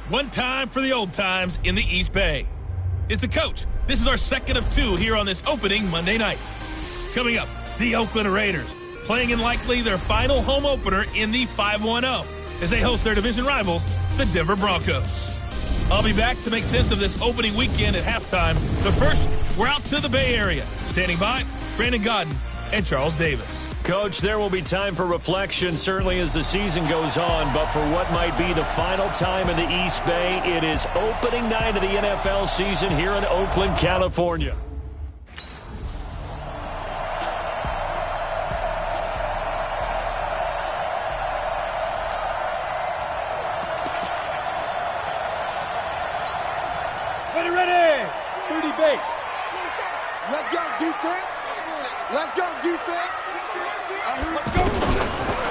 One time for the old times in the East Bay. It's a coach. This is our second of two here on this opening Monday night. Coming up, the Oakland Raiders, playing in likely their final home opener in the 5-1-0 as they host their division rivals, the Denver Broncos. I'll be back to make sense of this opening weekend at halftime. But first, we're out to the Bay Area. Standing by, Brandon Godden and Charles Davis. Coach, there will be time for reflection, certainly as the season goes on, but for what might be the final time in the East Bay, it is opening night of the NFL season here in Oakland, California. Ready, 30 base. Let's go, defense. Let's go, defense.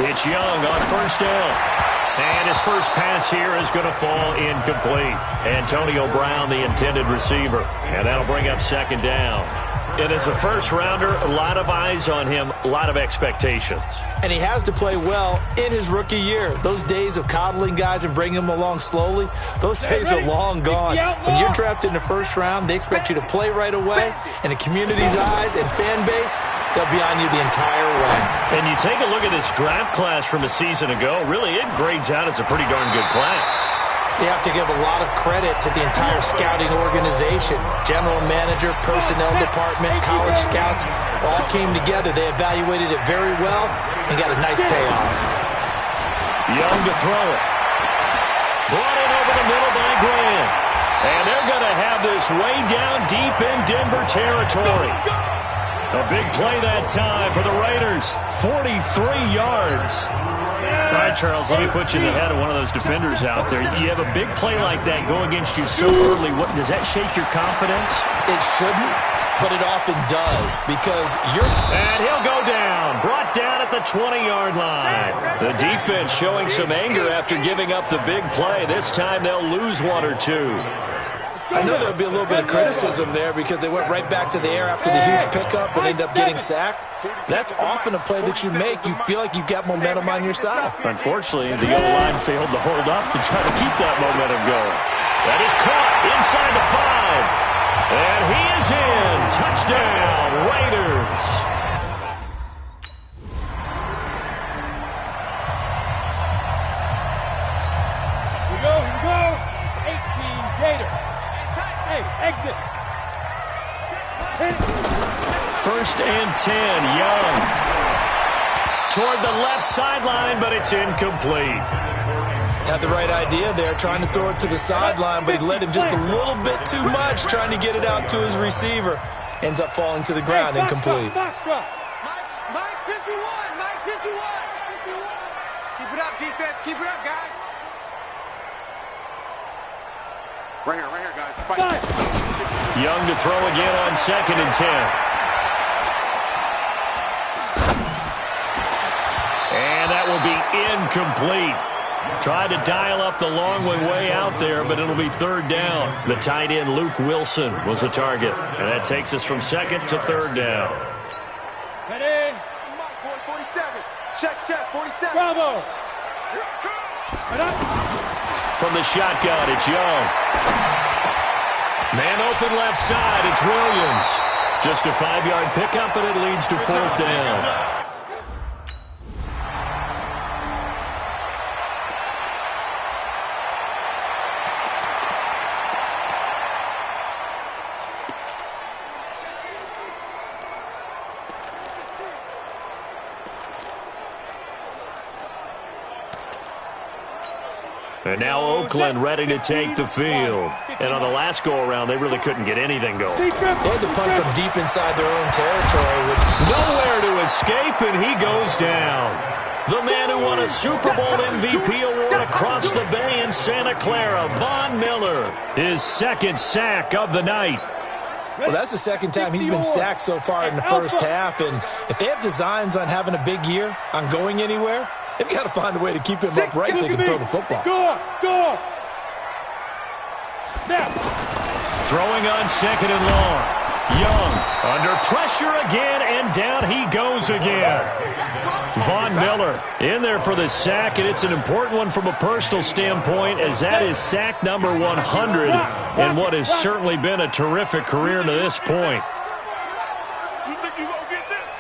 It's Young on first down. And his first pass here is going to fall incomplete. Antonio Brown, the intended receiver. And that'll bring up second down. And as a first-rounder, a lot of eyes on him, a lot of expectations. And he has to play well in his rookie year. Those days of coddling guys and bringing them along slowly, those days are long gone. When you're drafted in the first round, they expect you to play right away. And the community's eyes and fan base, they'll be on you the entire way. And you take a look at this draft class from a season ago, really it grades out as a pretty darn good class. So you have to give a lot of credit to the entire scouting organization. General manager, personnel department, college scouts, all came together. They evaluated it very well and got a nice payoff. Young to throw it. Brought in over the middle by Graham. And they're going to have this way down deep in Denver territory. A big play that time for the Raiders. 43 yards. All right, Charles, let me put you in the head of one of those defenders out there. You have a big play like that go against you so early. Does that shake your confidence? It shouldn't, but it often does because And he'll go down. Brought down at the 20-yard line. The defense showing some anger after giving up the big play. This time they'll lose one or two. I know there'll be a little bit of criticism there because they went right back to the air after the huge pickup and ended up getting sacked. That's often a play that you make. You feel like you've got momentum on your side. Unfortunately, the O-line failed to hold up to try to keep that momentum going. That is caught inside the 5. And he is in. Touchdown, Raiders. Here we go. 18 Gators. Hey, exit. First and 10, Young. Toward the left sideline, but it's incomplete. Had the right idea there, trying to throw it to the sideline, but he led him just a little bit too much, trying to get it out to his receiver. Ends up falling to the ground, incomplete. Mike 51, Mike 51. Keep it up, defense. Keep it up, guys. Right here, guys. Fight. Young to throw again on second and 10. And that will be incomplete. Tried to dial up the long one way out there, but it'll be third down. The tight end, Luke Wilson, was the target. And that takes us from second to third down. Ready? 47. Check, 47. Bravo. From the shotgun, it's Young. Man open left side, it's Williams. Just a 5-yard pickup, and it leads to fourth down. And now Oakland ready to take the field. And on the last go-around, they really couldn't get anything going. They had to punt from deep inside their own territory. Nowhere to escape, and he goes down. The man who won a Super Bowl MVP award across the Bay in Santa Clara, Von Miller, his second sack of the night. Well, that's the second time he's been sacked so far in the first half. And if they have designs on having a big year, on going anywhere, they've got to find a way to keep him upright so he can throw the football. Go. Snap. Throwing on second and long. Young under pressure again, and down he goes again. Von Miller in there for the sack, and it's an important one from a personal standpoint, as that is sack number 100 in what has certainly been a terrific career to this point. You think you gonna get this?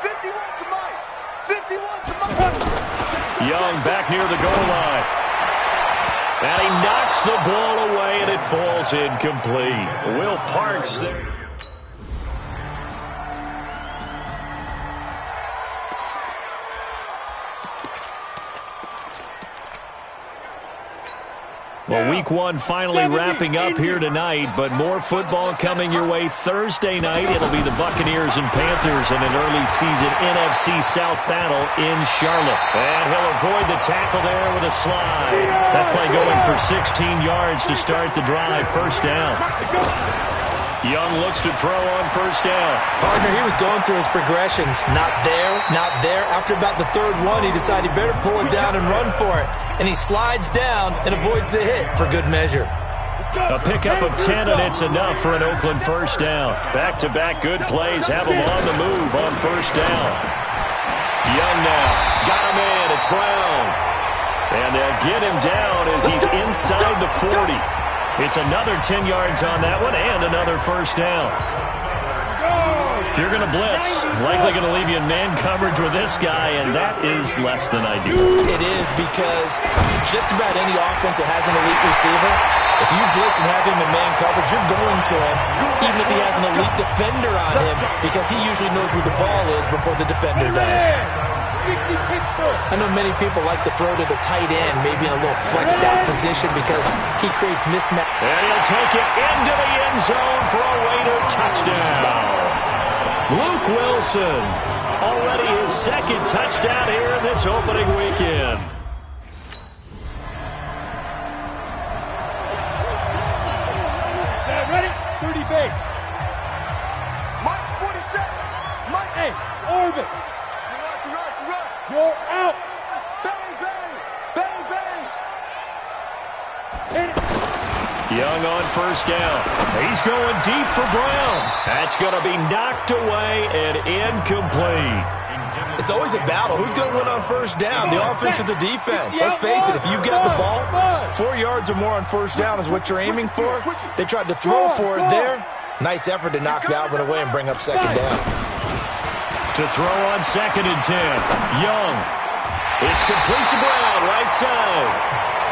51 to Mike. 51 to Mike. Young back near the goal line. And he knocks the ball away, and it falls incomplete. Will Parks there. Well, week one finally wrapping up here tonight, but more football coming your way Thursday night. It'll be the Buccaneers and Panthers in an early season NFC South battle in Charlotte. And he'll avoid the tackle there with a slide. That play going for 16 yards to start the drive. First down. Young looks to throw on first down. Partner, he was going through his progressions. Not there, not there. After about the third one, he decided he better pull it down and run for it. And he slides down and avoids the hit for good measure. A pickup of 10, and it's enough for an Oakland first down. Back-to-back good plays have him on the move on first down. Young now. Got him in. It's Brown. And they'll get him down as he's inside the 40. It's another 10 yards on that one and another first down. If you're going to blitz, likely going to leave you in man coverage with this guy, and that is less than ideal. It is, because just about any offense that has an elite receiver, if you blitz and have him in man coverage, you're going to him, even if he has an elite defender on him, because he usually knows where the ball is before the defender does. I know many people like to throw to the tight end, maybe in a little flexed out position, because he creates mismatch. And he'll take it into the end zone for a Raider touchdown. Luke Wilson, already his second touchdown here in this opening weekend. Ready? 30 base. Mike's 47. Mike. Hey, orbit. You're out. Bang, bang. Bang, bang. Hit it. Young on first down. He's going deep for Brown. That's going to be knocked away and incomplete. It's always a battle. Who's going to win on first down, the offense or the defense? Let's face it, if you've got the ball, 4 yards or more on first down is what you're aiming for. They tried to throw for it there. Nice effort to knock that one away and bring up second down. To throw on 2nd and 10. Young. It's complete to Brown, right side.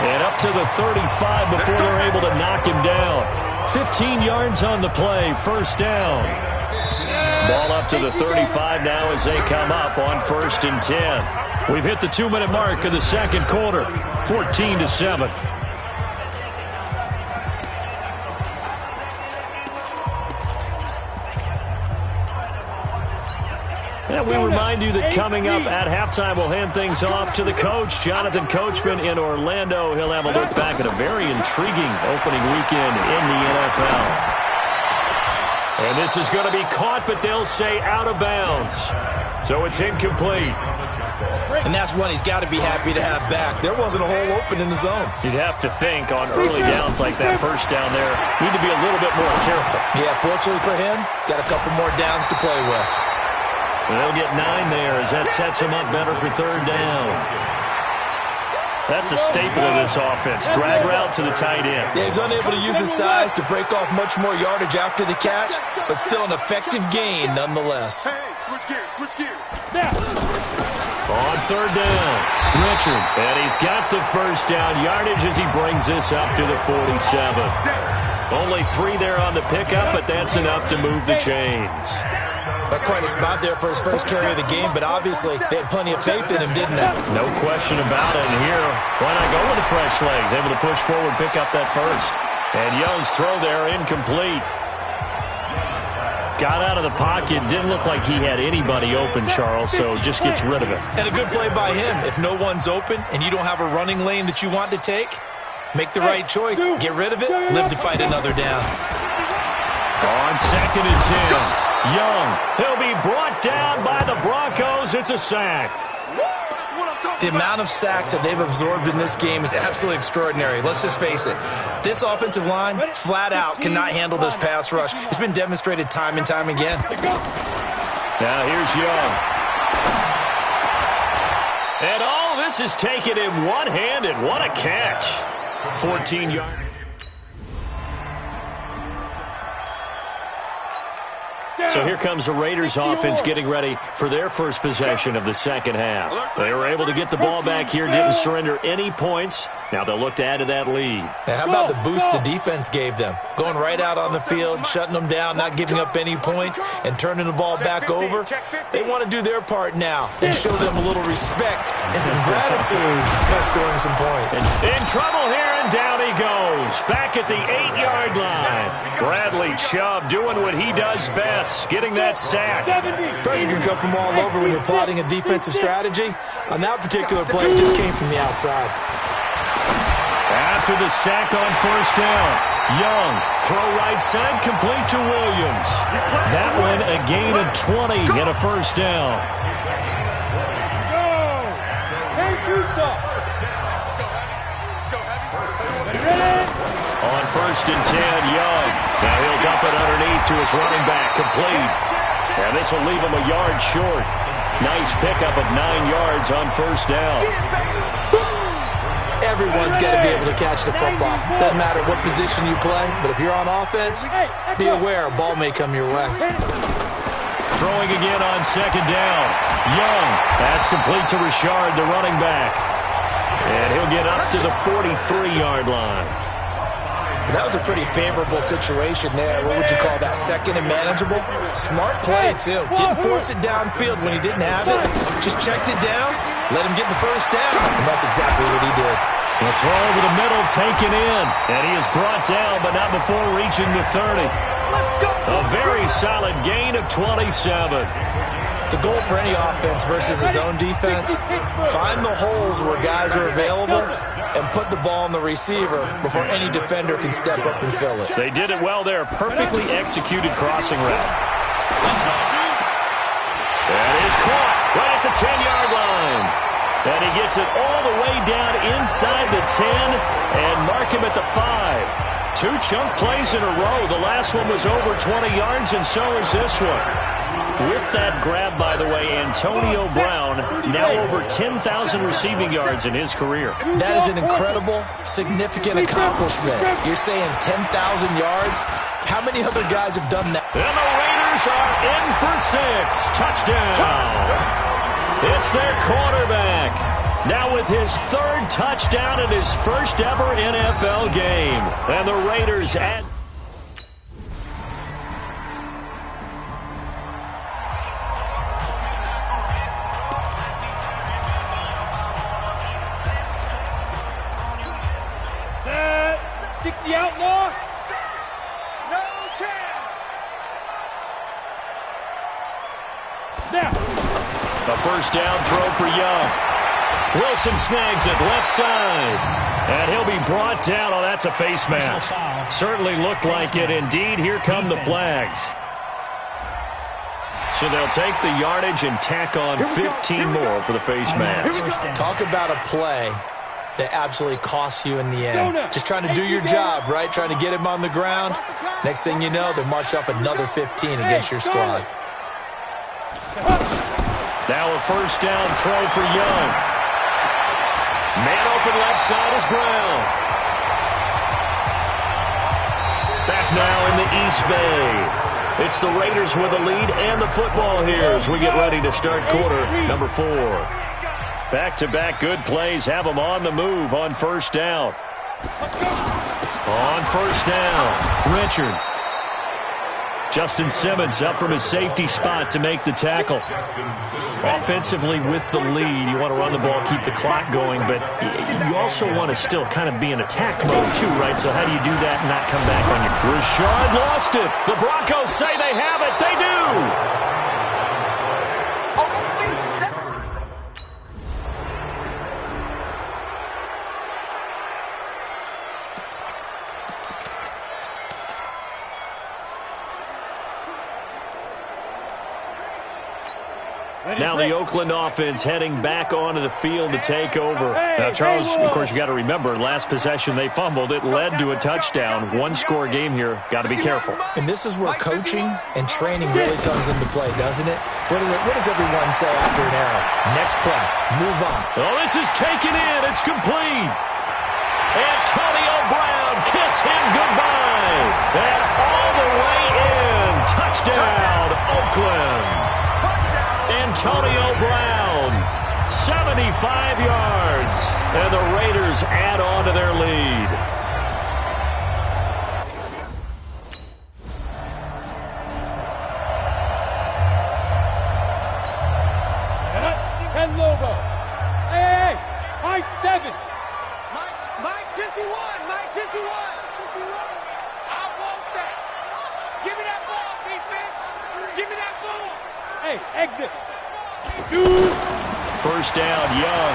And up to the 35 before they're able to knock him down. 15 yards on the play, first down. Ball up to the 35 now as they come up on 1st and 10. We've hit the 2-minute mark of the second quarter, 14-7. And we remind you that coming up at halftime, we'll hand things off to the coach, Jonathan Coachman in Orlando. He'll have a look back at a very intriguing opening weekend in the NFL. And this is going to be caught, but they'll say out of bounds. So it's incomplete. And that's one he's got to be happy to have back. There wasn't a hole open in the zone. You'd have to think on early downs like that first down there, need to be a little bit more careful. Yeah, fortunately for him, got a couple more downs to play with. And they'll get 9 there as that sets him up better for third down. That's a staple of this offense. Drag route to the tight end. Yeah, he's unable to use his size to break off much more yardage after the catch, but still an effective gain nonetheless. Hey, switch gears, switch gears. On third down, Richard. And he's got the first down yardage as he brings this up to the 47. Only 3 there on the pickup, but that's enough to move the chains. That's quite a spot there for his first carry of the game, but obviously they had plenty of faith in him, didn't they? No question about it. And here, why not go with the fresh legs? Able to push forward, pick up that first. And Young's throw there incomplete. Got out of the pocket. Didn't look like he had anybody open, Charles, so just gets rid of it. And a good play by him. If no one's open and you don't have a running lane that you want to take, make the right choice. Get rid of it. Live to fight another down. On 2nd and 10. Young, he'll be brought down by the Broncos. It's a sack. That's what I'm talking The amount of sacks that they've absorbed in this game is absolutely extraordinary. Let's just face it. This offensive line, flat out, cannot handle this pass rush. It's been demonstrated time and time again. Now here's Young. And all this is taken in one-handed. What a catch. 14 yards. So here comes the Raiders offense getting ready for their first possession of the second half. They were able to get the ball back here, didn't surrender any points. Now they'll look to add to that lead. Now, how about the boost the defense gave them? Going right out on the field, shutting them down, not giving up any points, and turning the ball back over. They want to do their part now and show them a little respect and some gratitude by scoring some points. In trouble here, and down he goes. Back at the 8-yard line. Bradley Chubb doing what he does best, getting that sack. Pressure can come from all over when you're plotting a defensive strategy. On that particular play, it just came from the outside. After the sack on first down, Young, throw right side, complete to Williams. That one a gain of 20 and a first down. On first and 10, Young. Now he'll dump it underneath to his running back, complete. And this will leave him a yard short. Nice pickup of 9 yards on first down. Everyone's got to be able to catch the football. Doesn't matter what position you play, but if you're on offense, be aware a ball may come your way. Throwing again on second down. Young. That's complete to Richard, the running back. And he'll get up to the 43-yard line. That was a pretty favorable situation there. What would you call that? Second and manageable? Smart play, too. Didn't force it downfield when he didn't have it. Just checked it down, let him get the first down, and that's exactly what he did. The throw over the middle taken in, and he is brought down, but not before reaching the 30. A very solid gain of 27. The goal for any offense versus his own defense, find the holes where guys are available and put the ball on the receiver before any defender can step up and fill it. They did it well there. Perfectly executed crossing route. That is caught right at the 10-yard line. And he gets it all the way down inside the 10 and mark him at the 5. 2 chunk plays in a row. The last one was over 20 yards, and so is this one. With that grab, by the way, Antonio Brown now over 10,000 receiving yards in his career. That is an incredible, significant accomplishment. You're saying 10,000 yards? How many other guys have done that? And the Raiders are in for 6. Touchdown. It's their quarterback. Now with his 3rd touchdown in his first ever NFL game. And the Raiders add... Set. 60 outlaw. No chance. Now. A first down throw for Young. Wilson snags it left side. And he'll be brought down. Oh, that's a face mask. Certainly looked like it. Indeed, here come the flags. So they'll take the yardage and tack on 15 more for the face mask. Talk about a play that absolutely costs you in the end. Just trying to do your job, right? Trying to get him on the ground. Next thing you know, they march off another 15 against your squad. Now a first down throw for Young. Man open left side is Brown. Back now in the East Bay. It's the Raiders with the lead and the football here as we get ready to start quarter number 4. Back-to-back good plays have them on the move on first down. On first down, Richard. Justin Simmons up from his safety spot to make the tackle. Offensively with the lead, you want to run the ball, keep the clock going, but you also want to still kind of be in attack mode too, right? So how do you do that and not come back on you? Richard lost it. The Broncos say they have it. They do. Now the Oakland offense heading back onto the field to take over. Now, Charles, of course, you got to remember, last possession they fumbled. It led to a touchdown. One-score game here. Got to be careful. And this is where coaching and training really comes into play, doesn't it? What does everyone say after an error? Next play. Move on. Oh, this is taken in. It's complete. Antonio Brown, kiss him goodbye. And all the way in. Touchdown, Oakland. Antonio Brown, 75 yards, and the Raiders add on to their lead. Ten Lobo. Hey, high 7. Mike 51. Mike 51. I want that. Give me that ball, defense. Give me that ball. Hey, exit. First down, Young.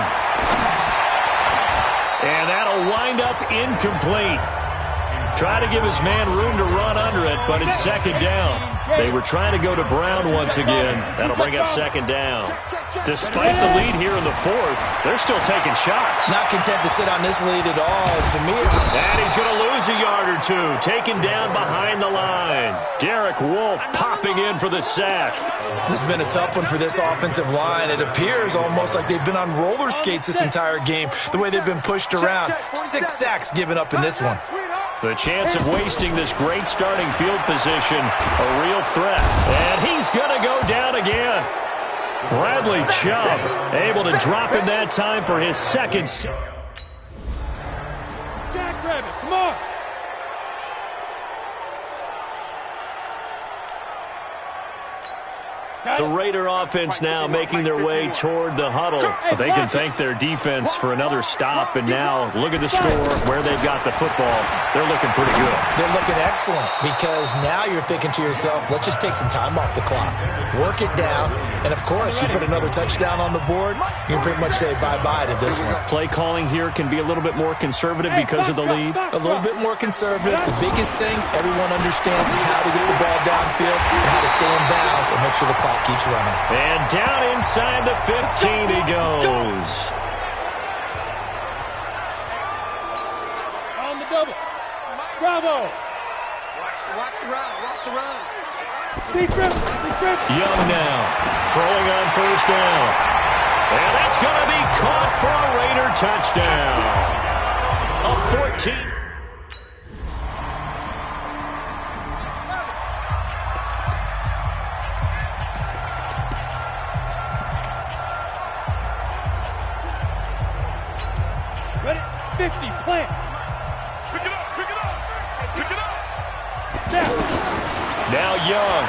And that'll wind up incomplete. Try to give his man room to run under it, but it's second down. They were trying to go to Brown once again. That'll bring up second down. Despite the lead here in the fourth, they're still taking shots. Not content to sit on this lead at all. To me, and he's going to lose a yard or two. Taken down behind the line. Derek Wolfe popping in for the sack. This has been a tough one for this offensive line. It appears almost like they've been on roller skates this entire game, the way they've been pushed around. 6 sacks given up in this one. The chance of wasting this great starting field position, a real threat. And he's going to go down again. Bradley Chubb able to drop in that time for his second. Jackrabbit, come on. The Raider offense now making their way toward the huddle. They can thank their defense for another stop, and now look at the score, where they've got the football. They're looking pretty good. They're looking excellent, because now you're thinking to yourself, let's just take some time off the clock, work it down, and of course, you put another touchdown on the board, you can pretty much say bye-bye to this one. Play calling here can be a little bit more conservative because of the lead. A little bit more conservative. The biggest thing, everyone understands how to get the ball downfield and how to stay in bounds and make sure the clock keeps running. And down inside the 15 he goes. On the double. Bravo. Watch the run. Watch the run. Secret. Young now. Throwing on first down. And that's going to be caught for a Raider touchdown. A 14. Ready? 50, plant. Pick it up. Now Young.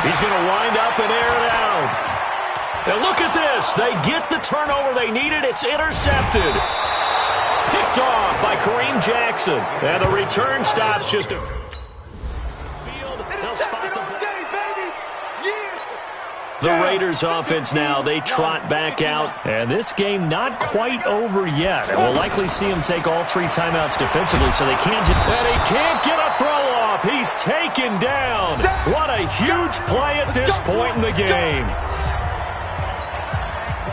He's going to wind up and air it out. And look at this. They get the turnover they needed. It's intercepted. Picked off by Kareem Jackson. And the return stops just a field. They'll spot the ball. The Raiders offense now, they trot back out. And this game not quite over yet. And we'll likely see him take all 3 timeouts defensively, so they can't just... And he can't get a throw off. He's taken down. What a huge play at this point in the game.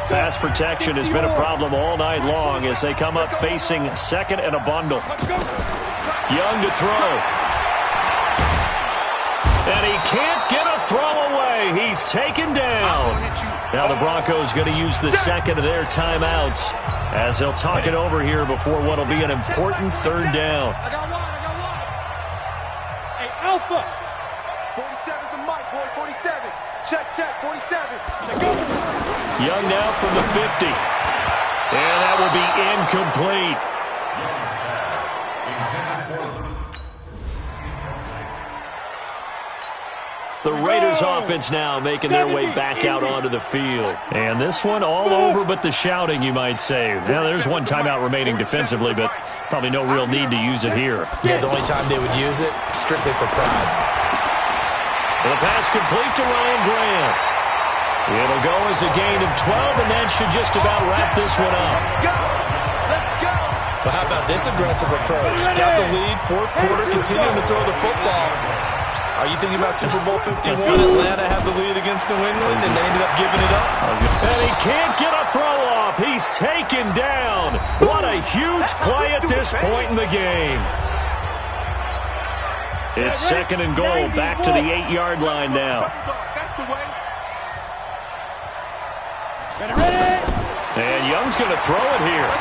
Pass protection has been a problem all night long as they come up facing second and a bundle. Young to throw. And he can't get a throw away. He's taken down. Now the Broncos going to use the second of their timeouts as they'll talk it over here before what will be an important third down. I got one. Hey, Alpha. 47's the mic, boy. 47. Check. 47. Young now from the 50. And that will be incomplete. The Raiders offense now making their way back out onto the field. And this one all over but the shouting, you might say. Now, there's one timeout remaining defensively, but probably no real need to use it here. Yeah, the only time they would use it, strictly for pride. And the pass complete to Ryan Grant. It'll go as a gain of 12, and that should just about wrap this one up. Let's go. Well, how about this aggressive approach? Got the lead, fourth quarter, continuing to throw the football. Are you thinking about Super Bowl 51? Atlanta had the lead against New England, and they ended up giving it up. And he can't get a throw off. He's taken down. What a huge play at this point in the game. It's second and goal, back to the 8-yard line now. And Young's going to throw it here.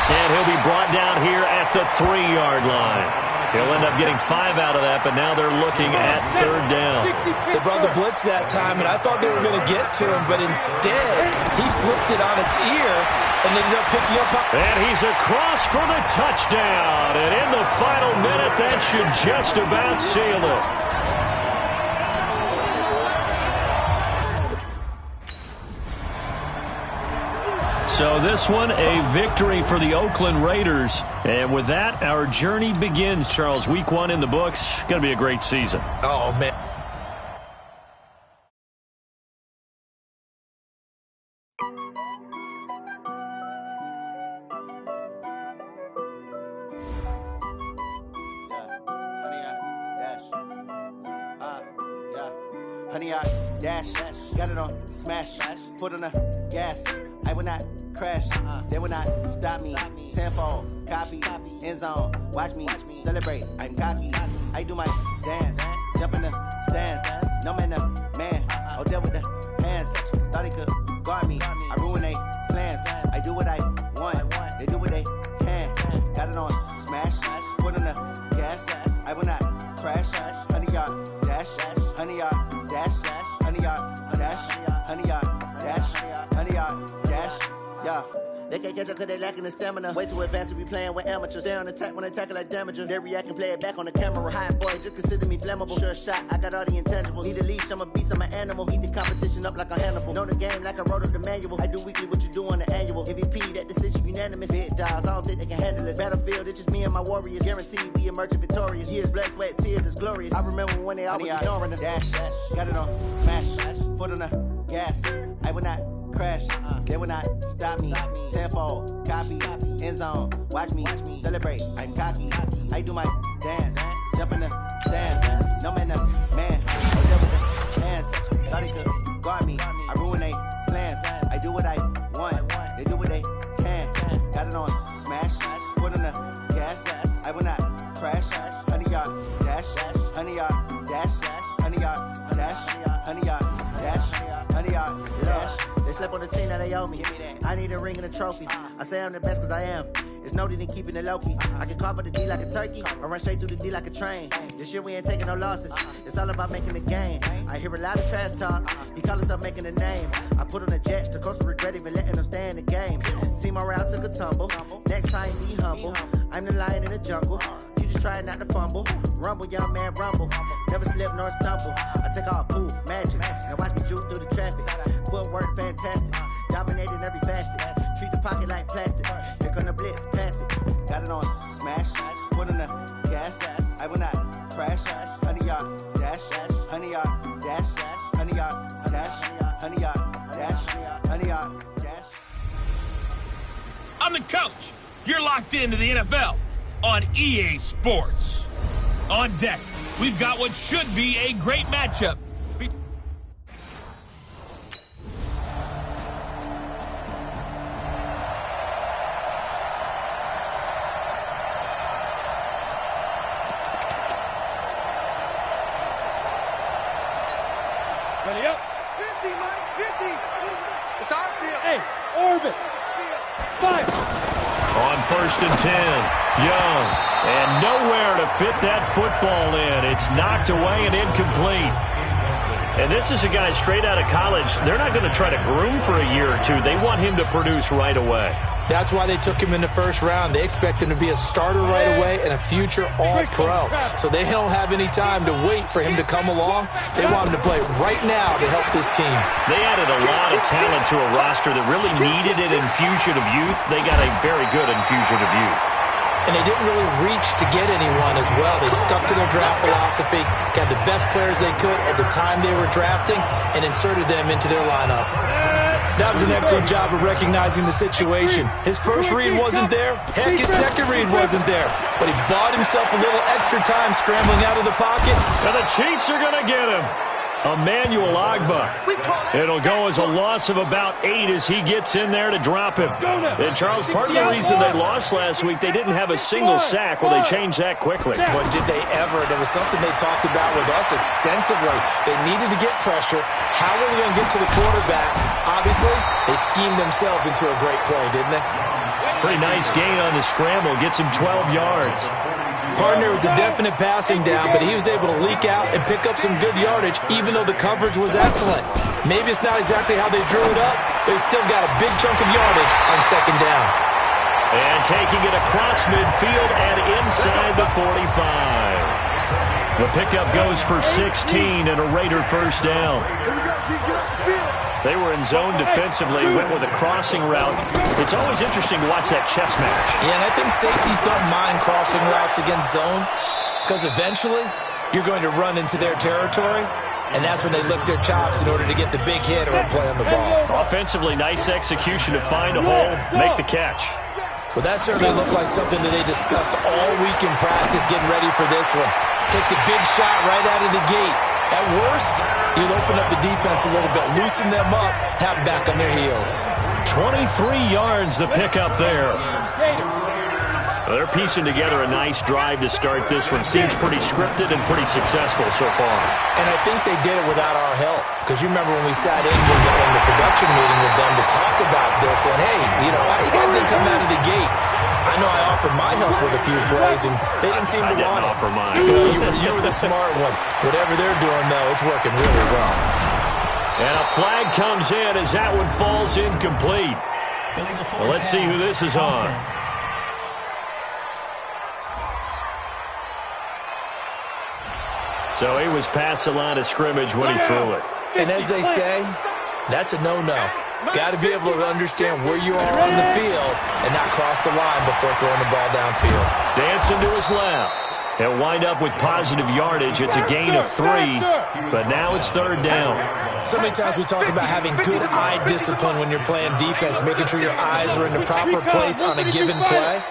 And he'll be brought down here at the 3-yard line. He'll end up getting 5 out of that, but now they're looking at third down. They brought the blitz that time, and I thought they were going to get to him, but instead he flipped it on its ear and ended up picking up. And he's across for the touchdown. And in the final minute, that should just about seal it. So this one, a victory for the Oakland Raiders. And with that, our journey begins, Charles. Week 1 in the books. Going to be a great season. Oh, man. Honey, I dash, got it on smash, foot on the gas. I will not crash, they will not stop me. Tenfold, copy, end zone, watch me celebrate. I'm cocky, I do my dance, jump in the stands. No man, oh, deal with the hands. Thought he could guard me, I ruin they plans. I do what I want, they do what they can. Got it on smash, foot on the gas. I will not crash, honey, y'all dash, honey, y'all dash, honey, y'all dash, honey, y'all dash, honey, y'all dash, yeah. They can't catch up cause they lacking the stamina. Way too advanced to be playing with amateurs. Stay on attack when they tackle like damager. They react and play it back on the camera. Hot boy, just consider me flammable. Sure shot, I got all the intangibles. Need a leash, I'm a beast, I'm an animal. Heat the competition up like a Hannibal. Know the game like I wrote up the manual. I do weekly what you do on the annual. MVP, that decision unanimous. Big dials, I don't think they can handle it. Battlefield, it's just me and my warriors. Guaranteed we emerging victorious. Years, blood, sweat, tears, is glorious. I remember when they always ignoring us. Dash, got it on smash, foot on the gas. I will not crash, they will not stop me. Tenfold, copy, end zone, watch me celebrate. I'm cocky, I do my dance, jump in the stands. No man, oh, deal with the hands. Thought he could guard me, I ruin they plans. I do what I want, they do what they can. Got it on smash, foot on the gas. I will not crash, honey, y'all dash, honey, y'all dash, honey, y'all dash, honey, y'all dash, honey, y'all dash. They slept on the team that they owe me. I need a ring and a trophy. I say I'm the best cause I am. It's no need in keeping it low-key. I can carve for the D like a turkey or run straight through the D like a train. This year we ain't taking no losses. It's all about making the game. I hear a lot of trash talk. He call himself making a name. I put on the Jets. The coach regret even letting them stay in the game. Team morale took a tumble. Next time be humble. I'm the lion in the jungle. You just trying not to fumble. Rumble, young man, rumble. Never slip nor stumble. I take off, poof, magic. Now watch me juke through the traffic. Footwork fantastic. Dominating every facet. Treat the pocket like plastic. Here come the blitz, pass it. Got it on smash. Foot on the gas. I will not crash. Honey, y'all dash. Honey, y'all dash. Honey, y'all dash. Honey, y'all dash. Honey, y'all dash. I'm the coach. You're locked into the NFL on EA Sports. On deck, we've got what should be a great matchup. Ready up. 50, Mike, 50. It's our field. Hey, orbit. Fire. On 1st and 10, Young. And nowhere to fit that football in. It's knocked away and incomplete. And this is a guy straight out of college. They're not going to try to groom for a year or two. They want him to produce right away. That's why they took him in the first round. They expect him to be a starter right away and a future all-pro. So they don't have any time to wait for him to come along. They want him to play right now to help this team. They added a lot of talent to a roster that really needed an infusion of youth. They got a very good infusion of youth. And they didn't really reach to get anyone as well. They stuck to their draft philosophy, got the best players they could at the time they were drafting, and inserted them into their lineup. That was an excellent job of recognizing the situation. His first read wasn't there. Heck, his second read wasn't there. But he bought himself a little extra time scrambling out of the pocket. And the Chiefs are going to get him. Emmanuel Ogbah. It'll go as a loss of about 8 as he gets in there to drop him. And, Charles, part of the reason they lost last week, they didn't have a single sack. Well, they changed that quickly. But did they ever? It was something they talked about with us extensively. They needed to get pressure. How were they going to get to the quarterback? Obviously, they schemed themselves into a great play, didn't they? Pretty nice gain on the scramble. Gets him 12 yards. Partner was a definite passing down, but he was able to leak out and pick up some good yardage, even though the coverage was excellent. Maybe it's not exactly how they drew it up, but he still got a big chunk of yardage on second down. And taking it across midfield and inside the 45. The pickup goes for 16 and a Raider first down. They were in zone defensively, went with a crossing route. It's always interesting to watch that chess match. Yeah, and I think safeties don't mind crossing routes against zone because eventually you're going to run into their territory, and that's when they lick their chops in order to get the big hit or a play on the ball. Offensively, nice execution to find a hole, make the catch. Well, that certainly looked like something that they discussed all week in practice getting ready for this one. Take the big shot right out of the gate. At worst, you'll open up the defense a little bit, loosen them up, have them back on their heels. 23 yards the pickup there. They're piecing together a nice drive to start this one. Seems pretty scripted and pretty successful so far. And I think they did it without our help. Because you remember when we sat in the production meeting with them to talk about this, and hey, you know, you guys didn't come out of the gate. I know I offered my help with a few plays, and they didn't seem to want it. I didn't offer mine. You were the smart one. Whatever they're doing, though, it's working really well. And a flag comes in as that one falls incomplete. Well, let's see who this is on. So he was past the line of scrimmage when he threw it. And as they say, that's a no-no. Got to be able to understand where you are on the field and not cross the line before throwing the ball downfield. Dancing to his left. He'll wind up with positive yardage. It's a gain of 3, but now it's third down. So many times we talk about having good eye discipline when you're playing defense, making sure your eyes are in the proper place on a given play.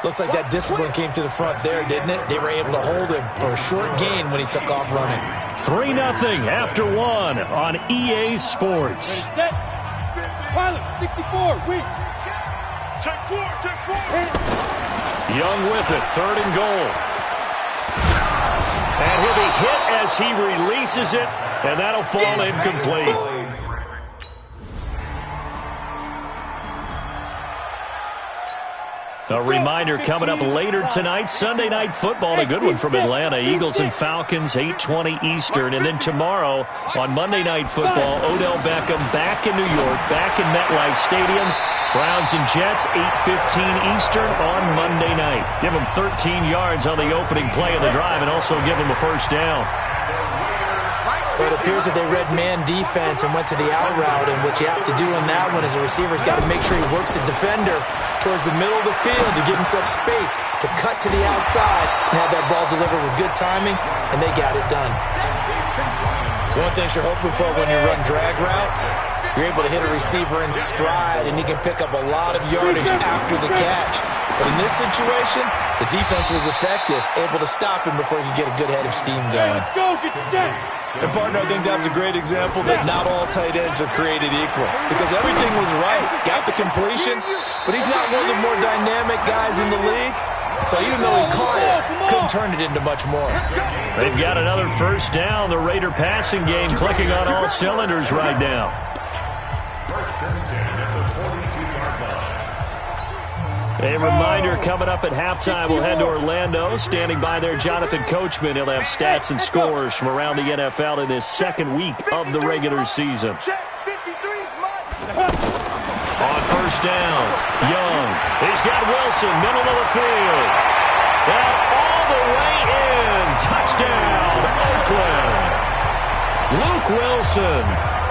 Looks like that discipline came to the front there, didn't it? They were able to hold him for a short gain when he took off running. 3-0 after 1 on EA Sports. Pilot, 64, wait. Check 4. Young with it, third and goal. And he'll be hit as he releases it, and that'll fall incomplete. A reminder coming up later tonight, Sunday Night Football, a good one from Atlanta. Eagles and Falcons, 8:20 Eastern. And then tomorrow on Monday Night Football, Odell Beckham back in New York, back in MetLife Stadium. Browns and Jets, 8:15 Eastern on Monday night. Give them 13 yards on the opening play of the drive and also give them a first down. But it appears that they read man defense and went to the out route, and what you have to do in that one is a receiver's got to make sure he works the defender towards the middle of the field to give himself space to cut to the outside and have that ball delivered with good timing, and they got it done. One thing you're hoping for when you run drag routes, you're able to hit a receiver in stride, and he can pick up a lot of yardage after the catch. But in this situation, the defense was effective, able to stop him before he could get a good head of steam going. Let's go, get set. And, partner, I think that's a great example that not all tight ends are created equal. Because everything was right. Got the completion, but he's not one of the more dynamic guys in the league. So even though he caught it, couldn't turn it into much more. They've got another first down. The Raider passing game clicking on all cylinders right now. A reminder coming up at halftime. We'll head to Orlando. Standing by there, Jonathan Coachman. He'll have stats and scores from around the NFL in his second week of the regular season. On first down, Young. He's got Wilson, middle of the field. And all the way in. Touchdown, Oakland. Luke Wilson.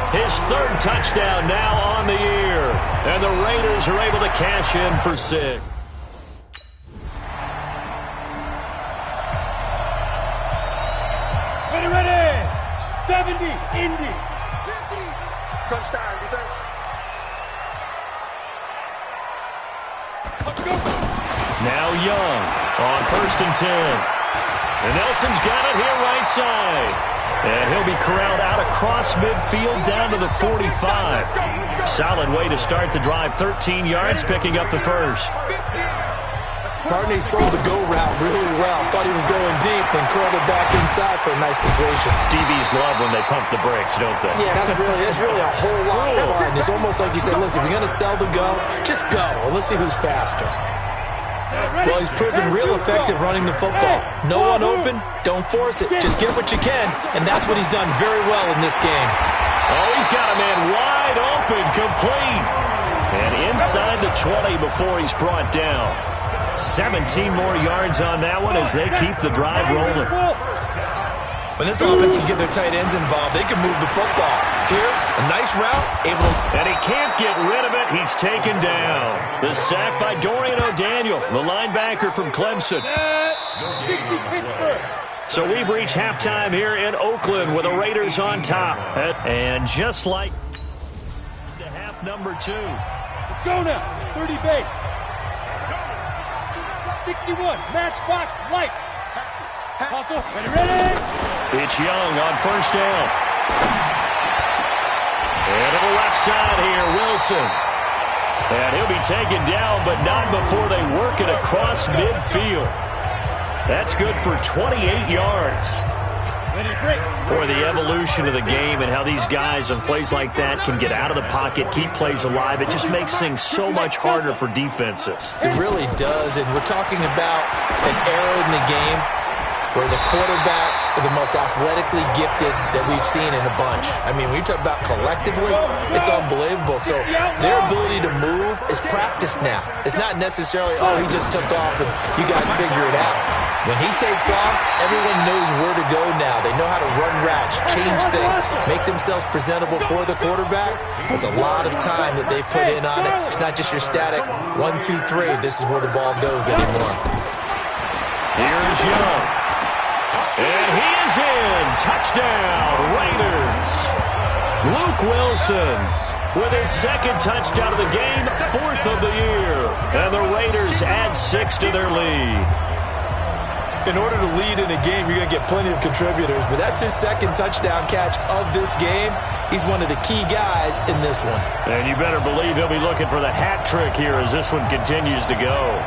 His third touchdown now on the year. And the Raiders are able to cash in for 6. Ready. 70, Indy. Crunch time, defense. Now Young on 1st and 10. And Nelson's got it here right side. And he'll be corralled out across midfield down to the 45. Solid way to start the drive. 13 yards, picking up the first. Darnay sold the go route really well. Thought he was going deep, then curled it back inside for a nice completion. DBs love when they pump the brakes, don't they? Yeah, that's really a whole lot of fun. It's almost like you say, listen, if you're going to sell the go, just go. And let's see who's faster. Well, he's proven real effective running the football. No one open, don't force it. Just get what you can, and that's what he's done very well in this game. Oh, he's got a man wide open, complete. And inside the 20 before he's brought down. 17 more yards on that one as they keep the drive rolling. When this offense can get their tight ends involved, they can move the football. Here, a nice route, able to... And he can't get rid of it. He's taken down. The sack by Dorian O'Daniel, the linebacker from Clemson. So we've reached halftime here in Oakland with the Raiders on top. And just like to half number 2. Let's go now. 30 base. 61. Matchbox lights. Hustle. Ready. It's Young on 1st down. And to the left side here, Wilson. And he'll be taken down, but not before they work it across midfield. That's good for 28 yards. Boy, the evolution of the game and how these guys on plays like that can get out of the pocket, keep plays alive, it just makes things so much harder for defenses. It really does, and we're talking about an era in the game where the quarterbacks are the most athletically gifted that we've seen in a bunch. I mean, when you talk about collectively, it's unbelievable. So their ability to move is practiced now. It's not necessarily, oh, he just took off and you guys figure it out. When he takes off, everyone knows where to go now. They know how to run routes, change things, make themselves presentable for the quarterback. That's a lot of time that they put in on it. It's not just your static 1, 2, 3. This is where the ball goes anymore. Here's Young. And he is in. Touchdown, Raiders. Luke Wilson with his 2nd touchdown of the game, 4th of the year. And the Raiders add 6 to their lead. In order to lead in a game, you're going to get plenty of contributors, but that's his 2nd touchdown catch of this game. He's one of the key guys in this one. And you better believe he'll be looking for the hat trick here as this one continues to go.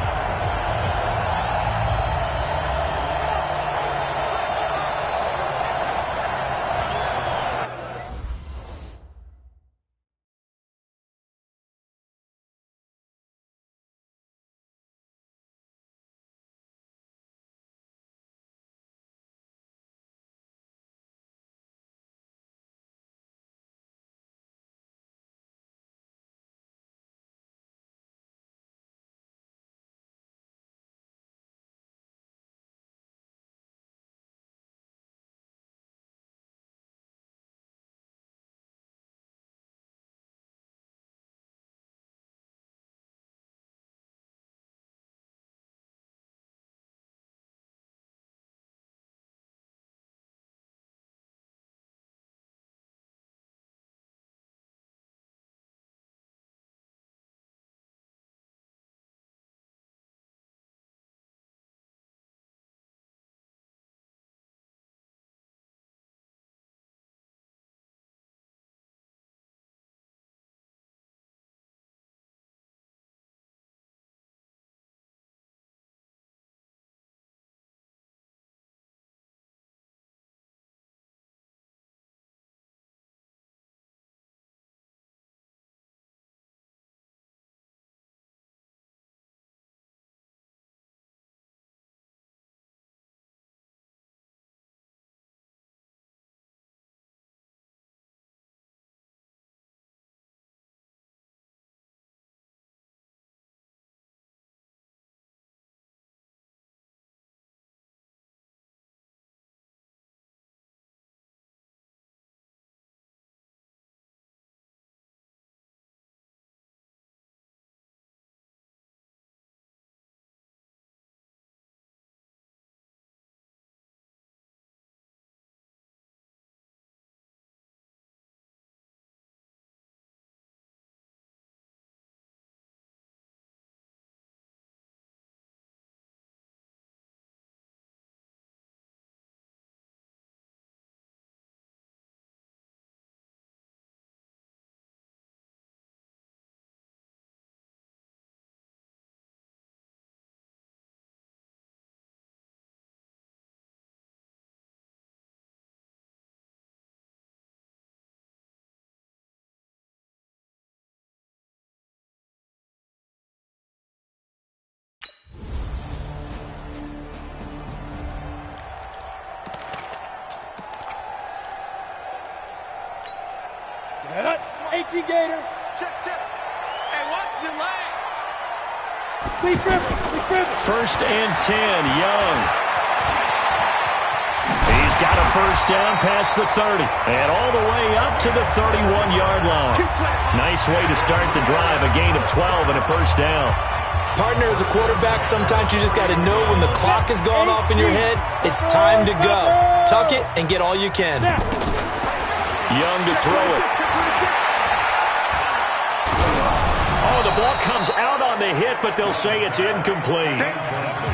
18 Gator. Check. Hey, watch the lane. Lee Griffin. First and 10, Young. He's got a first down past the 30 and all the way up to the 31-yard line. Nice way to start the drive, a gain of 12 and a first down. Partner, as a quarterback, sometimes you just got to know when the clock has gone off in your head, it's time to go. Tuck it and get all you can. Young to throw it. Oh, the ball comes out on the hit, but they'll say it's incomplete.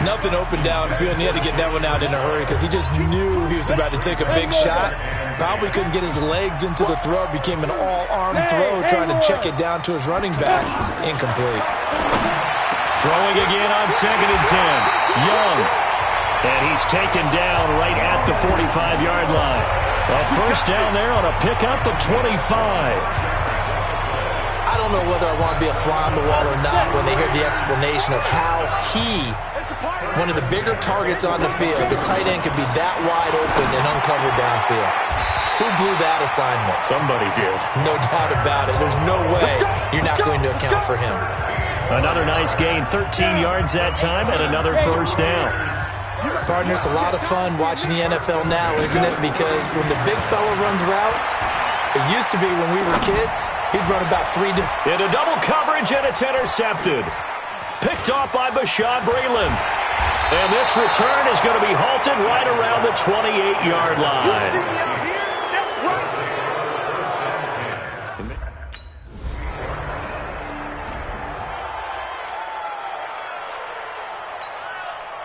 Nothing open downfield, and he had to get that one out in a hurry because he just knew he was about to take a big shot. Probably couldn't get his legs into the throw. Became an all-arm throw, trying to check it down to his running back. Incomplete. Throwing again on 2nd and 10. Young. And he's taken down right at the 45-yard line. A first down there on a pickup of 25. I don't know whether I want to be a fly on the wall or not when they hear the explanation of how he, one of the bigger targets on the field, the tight end could be that wide open and uncovered downfield. Who blew that assignment? Somebody did. No doubt about it. There's no way you're not going to account for him. Another nice gain, 13 yards that time, and another first down. Partner, it's a lot of fun watching the NFL now, isn't it? Because when the big fella runs routes, it used to be when we were kids, he'd run about 3 different... Into double coverage, and it's intercepted. Picked off by Bashaud Breeland. And this return is going to be halted right around the 28-yard line.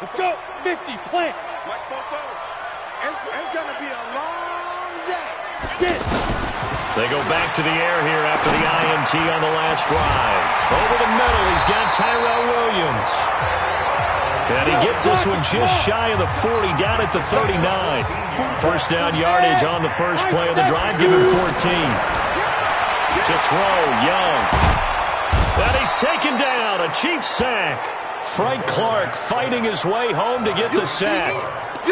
Let's go. 50, plant. Like Fofo. It's going to be a long day. Get it. They go back to the air here after the INT on the last drive. Over the middle, he's got Tyrell Williams. And he gets this one just shy of the 40, down at the 39. First down yardage on the first play of the drive, give him 14. To throw, Young. And he's taken down, a Chiefs sack. Frank Clark fighting his way home to get the sack.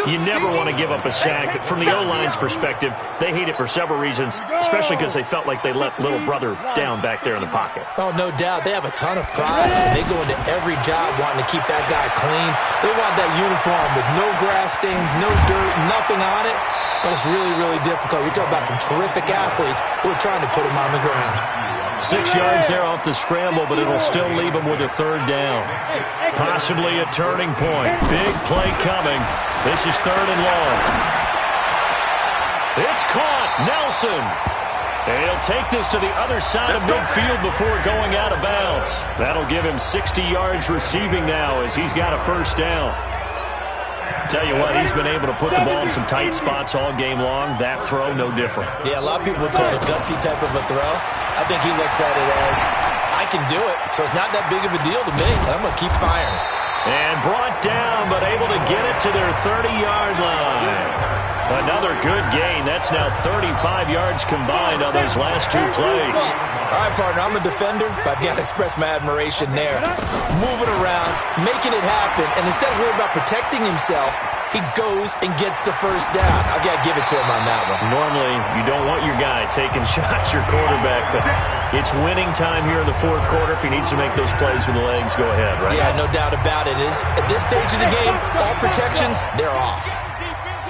You never want to give up a sack. From the O-line's perspective, they hate it for several reasons, especially because they felt like they let little brother down back there in the pocket. Oh, no doubt. They have a ton of pride, and they go into every job wanting to keep that guy clean. They want that uniform with no grass stains, no dirt, nothing on it. But it's really, really difficult. You're talking about some terrific athletes who are trying to put him on the ground. 6 yards there off the scramble, but it'll still leave him with a third down. Possibly a turning point. Big play coming. This is 3rd and long. It's caught. Nelson. And he'll take this to the other side of midfield before going out of bounds. That'll give him 60 yards receiving now as he's got a first down. Tell you what, he's been able to put the ball in some tight spots all game long. That throw, no different. Yeah, a lot of people would call it a gutsy type of a throw. I think he looks at it as, I can do it, so it's not that big of a deal to me, and I'm going to keep firing. And brought down, but able to get it to their 30-yard line. Another good gain. That's now 35 yards combined on those last 2 plays. All right, partner, I'm a defender, but I've got to express my admiration there. Moving around, making it happen, and instead of worrying about protecting himself, he goes and gets the first down. I've got to give it to him on that one. Normally, you don't want your guy taking shots, your quarterback, but it's winning time here in the 4th quarter. If he needs to make those plays with the legs, go ahead, right? Yeah, no doubt about it. At this stage of the game, all protections, they're off.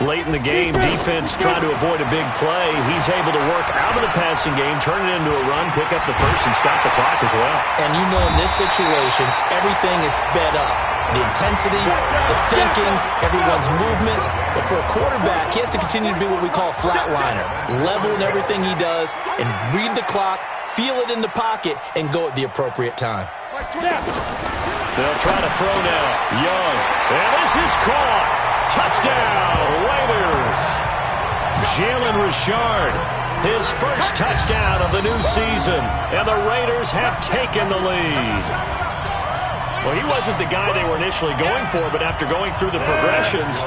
Late in the game, defense trying to avoid a big play. He's able to work out of the passing game, turn it into a run, pick up the first, and stop the clock as well. And you know in this situation, everything is sped up. The intensity, the thinking, everyone's movement. But for a quarterback, he has to continue to be what we call a flatliner. Level in everything he does and read the clock, feel it in the pocket, and go at the appropriate time. They'll try to throw now. Young. And this is caught. Touchdown, Raiders. Jalen Richard, his first touchdown of the new season. And the Raiders have taken the lead. Well, he wasn't the guy they were initially going for, but after going through the progressions,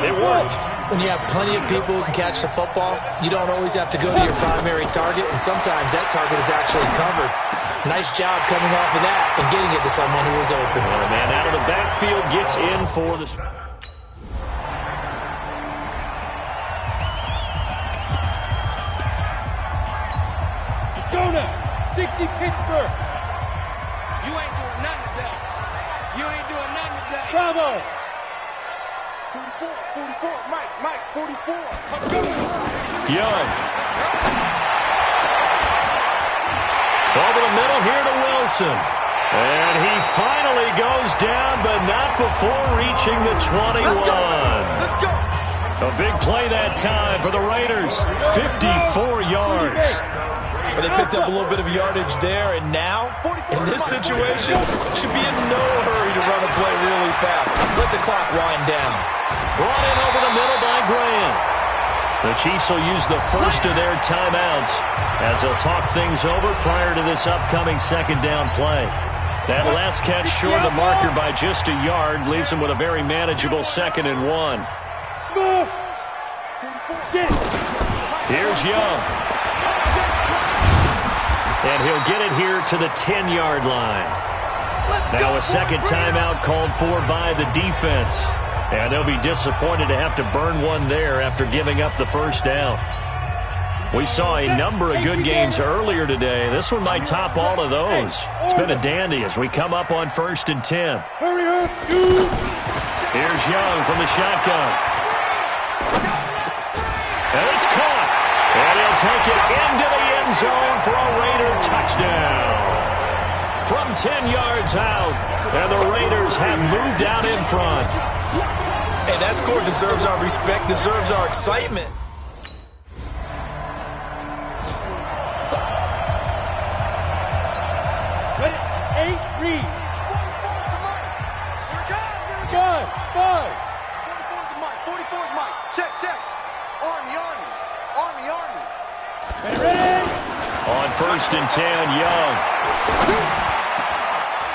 it worked. When you have plenty of people who can catch the football, you don't always have to go to your primary target, and sometimes that target is actually covered. Nice job coming off of that and getting it to someone who was open. And a man out of the backfield gets in for the... Go now. 60 Pittsburgh. You ain't doing nothing today. You ain't doing nothing today. Bravo. 44, Mike, 44. Young. Over the middle here to Wilson. And he finally goes down, but not before reaching the 21. Let's go. A big play that time for the Raiders. 54 yards. But they picked up a little bit of yardage there, and now, in this situation, should be in no hurry to run a play really fast. Let the clock wind down. Brought in over the middle by Graham. The Chiefs will use the first of their timeouts as they'll talk things over prior to this upcoming second down play. That last catch short of the marker by just a yard leaves them with a very manageable 2nd and 1. Here's Young. And he'll get it here to the 10-yard line. Now a second timeout called for by the defense. And they'll be disappointed to have to burn one there after giving up the first down. We saw a number of good games earlier today. This one might top all of those. It's been a dandy as we come up on 1st and 10. Hurry up, shoot. Here's Young from the shotgun. And it's caught. And he'll take it into the end zone for a Raider touchdown. From 10 yards out, and the Raiders have moved out in front. Hey, that score deserves our respect, deserves our excitement. Ready? 8, read. 44's Mike. Check. Army. Ready? On 1st and 10, Young.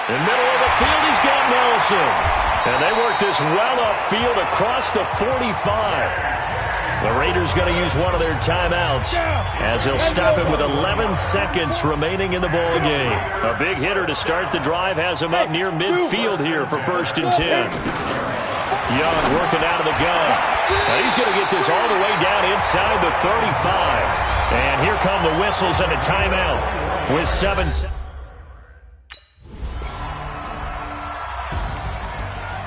In the middle of the field, he's got Nelson. And they work this well upfield across the 45. The Raiders going to use one of their timeouts as he'll stop him with 11 seconds remaining in the ball game. A big hitter to start the drive has him up near midfield here for 1st and 10. Young working out of the gun. Now he's going to get this all the way down inside the 35. And here come the whistles and a timeout with 7 seconds.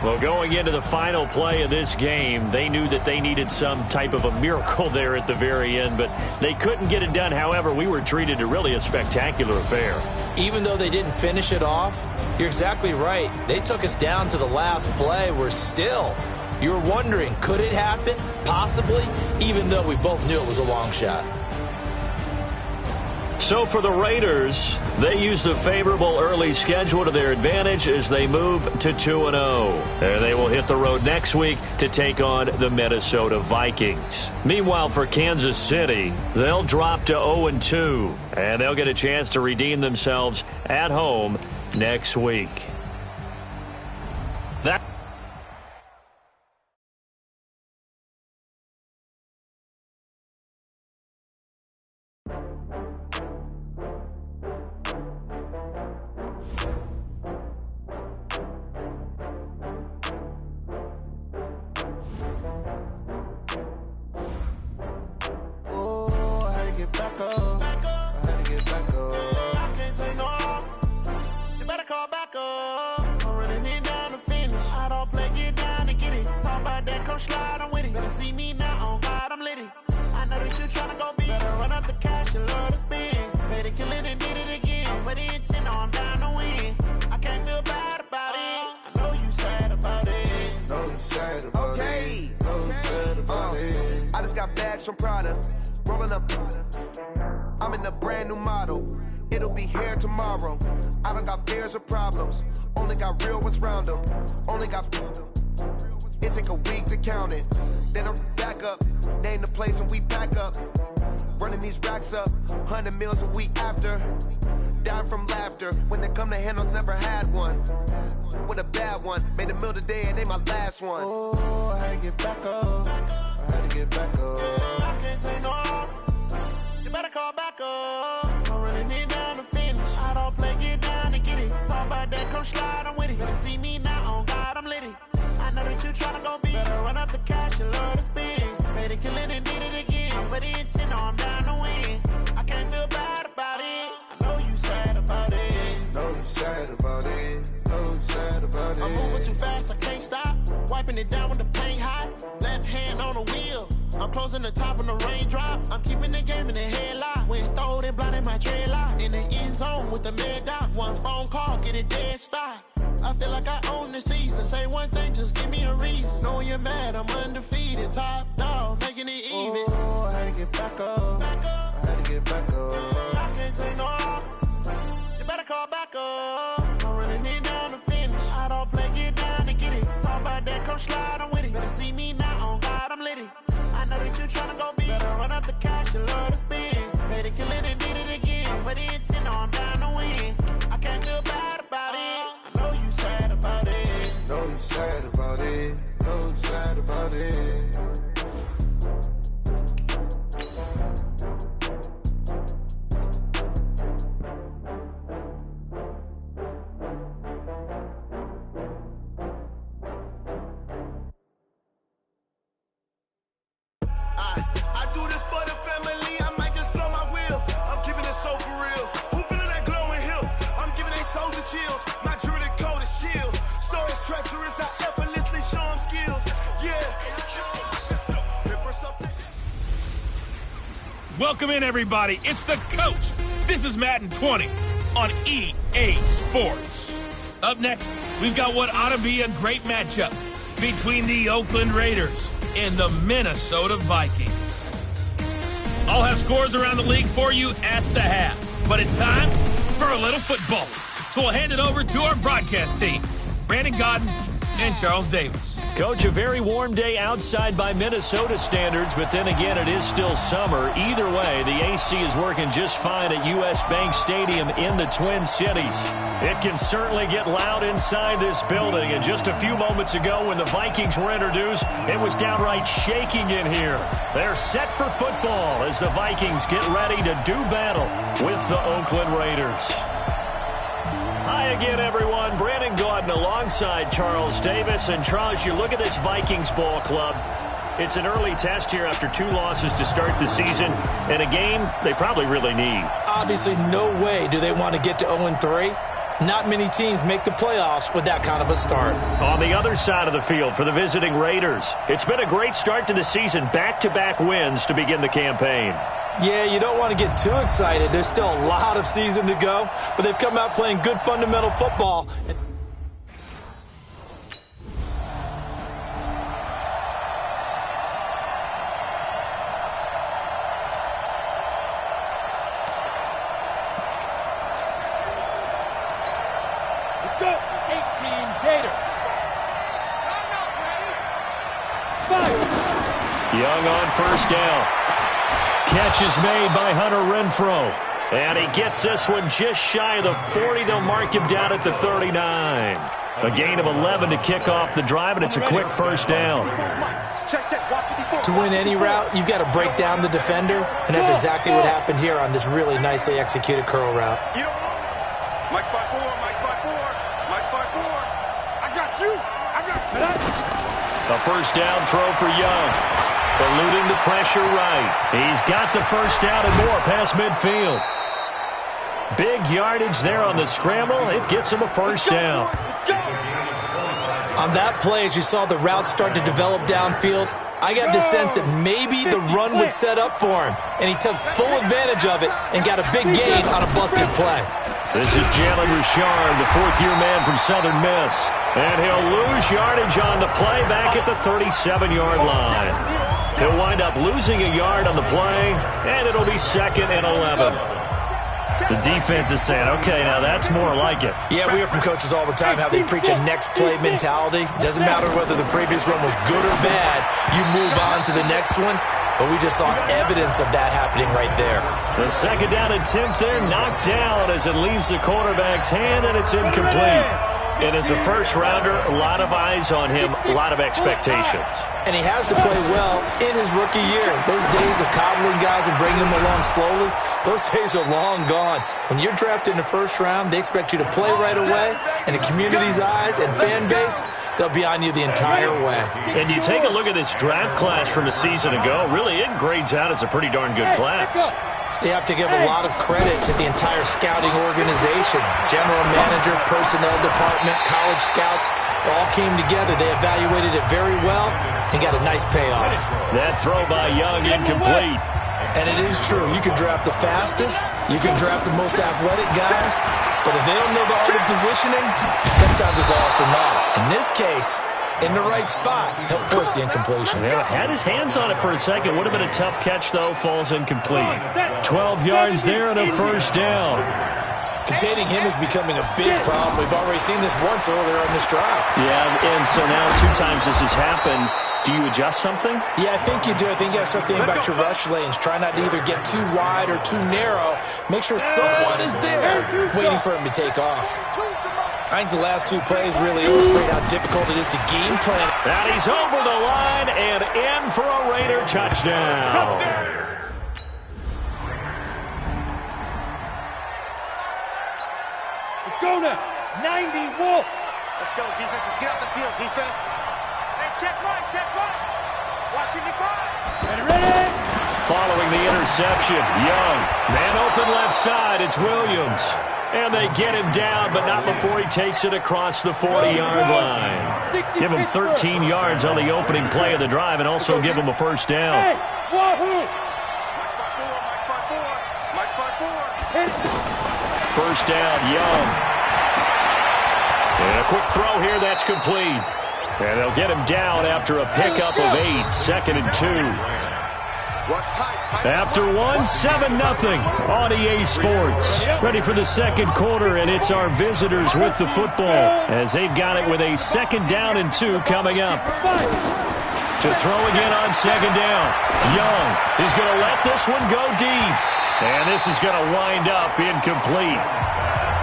Well, going into the final play of this game, they knew that they needed some type of a miracle there at the very end, but they couldn't get it done. However, we were treated to really a spectacular affair. Even though they didn't finish it off, you're exactly right. They took us down to the last play. We're still, you were wondering, could it happen? Possibly, even though we both knew it was a long shot. So for the Raiders, they use the favorable early schedule to their advantage as they move to 2-0. And they will hit the road next week to take on the Minnesota Vikings. Meanwhile, for Kansas City, they'll drop to 0-2, and they'll get a chance to redeem themselves at home next week. That from Prada, rolling up. I'm in a brand new model. It'll be here tomorrow. I don't got fears or problems. Only got real ones round them. Only got. It take a week to count it. Then I'm back up. Name the place and we back up. Running these racks up. 100 meals a week after. Down from laughter. When they come to handles, never had one. With a bad one. Made a meal today and they my last one. Oh, I had to get back up. I had to get back up. I can't take no loss. You better call back up. I'm running it down to finish. I don't play, get down and get it. Talk about that, come slide, I'm with it. Better see me now, on God, I'm litty. I know that you tryna go big. Better run up the cash, you love to spin. Made it, kill it, and did it again. I'm ready and 10, no, I'm down to win. I can't feel bad about it. sad about it. No sad about it. I'm moving too fast, I can't stop. Wiping it down with the paint hot. Left hand on the wheel. I'm closing the top on the raindrop. I'm keeping the game in the headlock. When throwed and blinded my dreadlock. In the end zone with the mad dot. One phone call, get it dead stop. I feel like I own the season. Say one thing, just give me a reason. Knowing you're mad, I'm undefeated. Top dog, making it even. Oh, I had to get back up. Back up. I had to get back up. I can't take no off. You better call back up. I'm running it down to finish. I don't play, get down to get it. Talk about that, come slide, I'm with it. Better see me now, on God, I'm litty. I know that you tryna go big. Better run up the cash, you love to spend. Better kill it and did it again. But the intent, no, I'm down to win. I can't feel bad about it. I know you sad about it. No, you sad about it. No, you sad about it. I do this for the family, I might just blow my wheel. I'm keeping it so for real. Who feeling that glowing hill? I'm giving they souls the chills. My jewelry cold is chill. Stories treacherous, I effortlessly show them skills. Yeah. Welcome in, everybody. It's the coach. This is Madden 20 on EA Sports. Up next, we've got what ought to be a great matchup between the Oakland Raiders and the Minnesota Vikings. I'll have scores around the league for you at the half, but it's time for a little football. So we'll hand it over to our broadcast team, Brandon Gaudin and Charles Davis. Coach, a very warm day outside by Minnesota standards, but then again, it is still summer. Either way, the AC is working just fine at U.S. Bank Stadium in the Twin Cities. It can certainly get loud inside this building, and just a few moments ago when the Vikings were introduced, it was downright shaking in here. They're set for football as the Vikings get ready to do battle with the Oakland Raiders. Hi again, everyone. Brandon Gaudin alongside Charles Davis. And Charles, you look at this Vikings ball club. It's an early test here after 2 losses to start the season, and a game they probably really need. Obviously, no way do they want to get to 0-3. Not many teams make the playoffs with that kind of a start. On the other side of the field for the visiting Raiders, it's been a great start to the season. Back-to-back wins to begin the campaign. Yeah, you don't want to get too excited. There's still a lot of season to go, but they've come out playing good fundamental football. Let's go. 18 Gators. Fire. Young on first down. Catch is made by Hunter Renfrow. And he gets this one just shy of the 40. They'll mark him down at the 39. A gain of 11 to kick off the drive, and it's a quick first down. To win any route, you've got to break down the defender, and that's exactly what happened here on this really nicely executed curl route. Mike by 4, Mike by 4, Mike by 4. I got you. I got you. A first down throw for Young. Eluding the pressure right. He's got the first down and more past midfield. Big yardage there on the scramble. It gets him a first down. On that play, as you saw the route start to develop downfield, I got the sense that maybe the run would set up for him, and he took full advantage of it and got a big gain on a busted play. This is Jalen Richard, the fourth-year man from Southern Miss. And he'll lose yardage on the play back at the 37-yard line. He'll wind up losing a yard on the play, and it'll be 2nd and 11. The defense is saying, okay, now that's more like it. Yeah, we hear from coaches all the time how they preach a next play mentality. Doesn't matter whether the previous one was good or bad. You move on to the next one. But we just saw evidence of that happening right there. The second down attempt there knocked down as it leaves the quarterback's hand, and it's incomplete. And as a first-rounder, a lot of eyes on him, a lot of expectations. And he has to play well in his rookie year. Those days of coddling guys and bringing them along slowly, those days are long gone. When you're drafted in the first round, they expect you to play right away. And the community's eyes and fan base, they'll be on you the entire way. And you take a look at this draft class from a season ago, really it grades out as a pretty darn good class. So you have to give a lot of credit to the entire scouting organization. General manager, personnel department, college scouts all came together. They evaluated it very well and got a nice payoff. That throw by Young incomplete. And it is true. You can draft the fastest. You can draft the most athletic guys. But if they don't know the art of positioning, sometimes it's all for naught. In this case, in the right spot, help force the incompletion. Yeah, had his hands on it for a second. Would have been a tough catch, though. Falls incomplete. 12 yards there and a first down. Containing him is becoming a big problem. We've already seen this once earlier on this drive. Yeah, and so now 2 times this has happened. Do you adjust something? Yeah, I think you do. I think you got to start thinking about your rush lanes. Try not to either get too wide or too narrow. Make sure someone is there waiting for him to take off. I think the last 2 plays really illustrate how difficult it is to game plan. And he's over the line and in for a Raider touchdown. Let's go now. 90 Wolf. Let's go, defense. Let's get out the field, defense. Hey, check right, check right. Watching the five. Ready? Following the interception, Young. Man open left side. It's Williams. And they get him down, but not before he takes it across the 40-yard line. Give him 13 yards on the opening play of the drive and also give him a first down. Hey, wahoo! First down, Young. And a quick throw here, that's complete. And they'll get him down after a pickup of 8, 2nd and 2. After 1, 7-0 on EA Sports. Ready for the second quarter, and it's our visitors with the football as they've got it with a 2nd down and 2 coming up. To throw again on 2nd down. Young is going to let this one go deep. And this is going to wind up incomplete.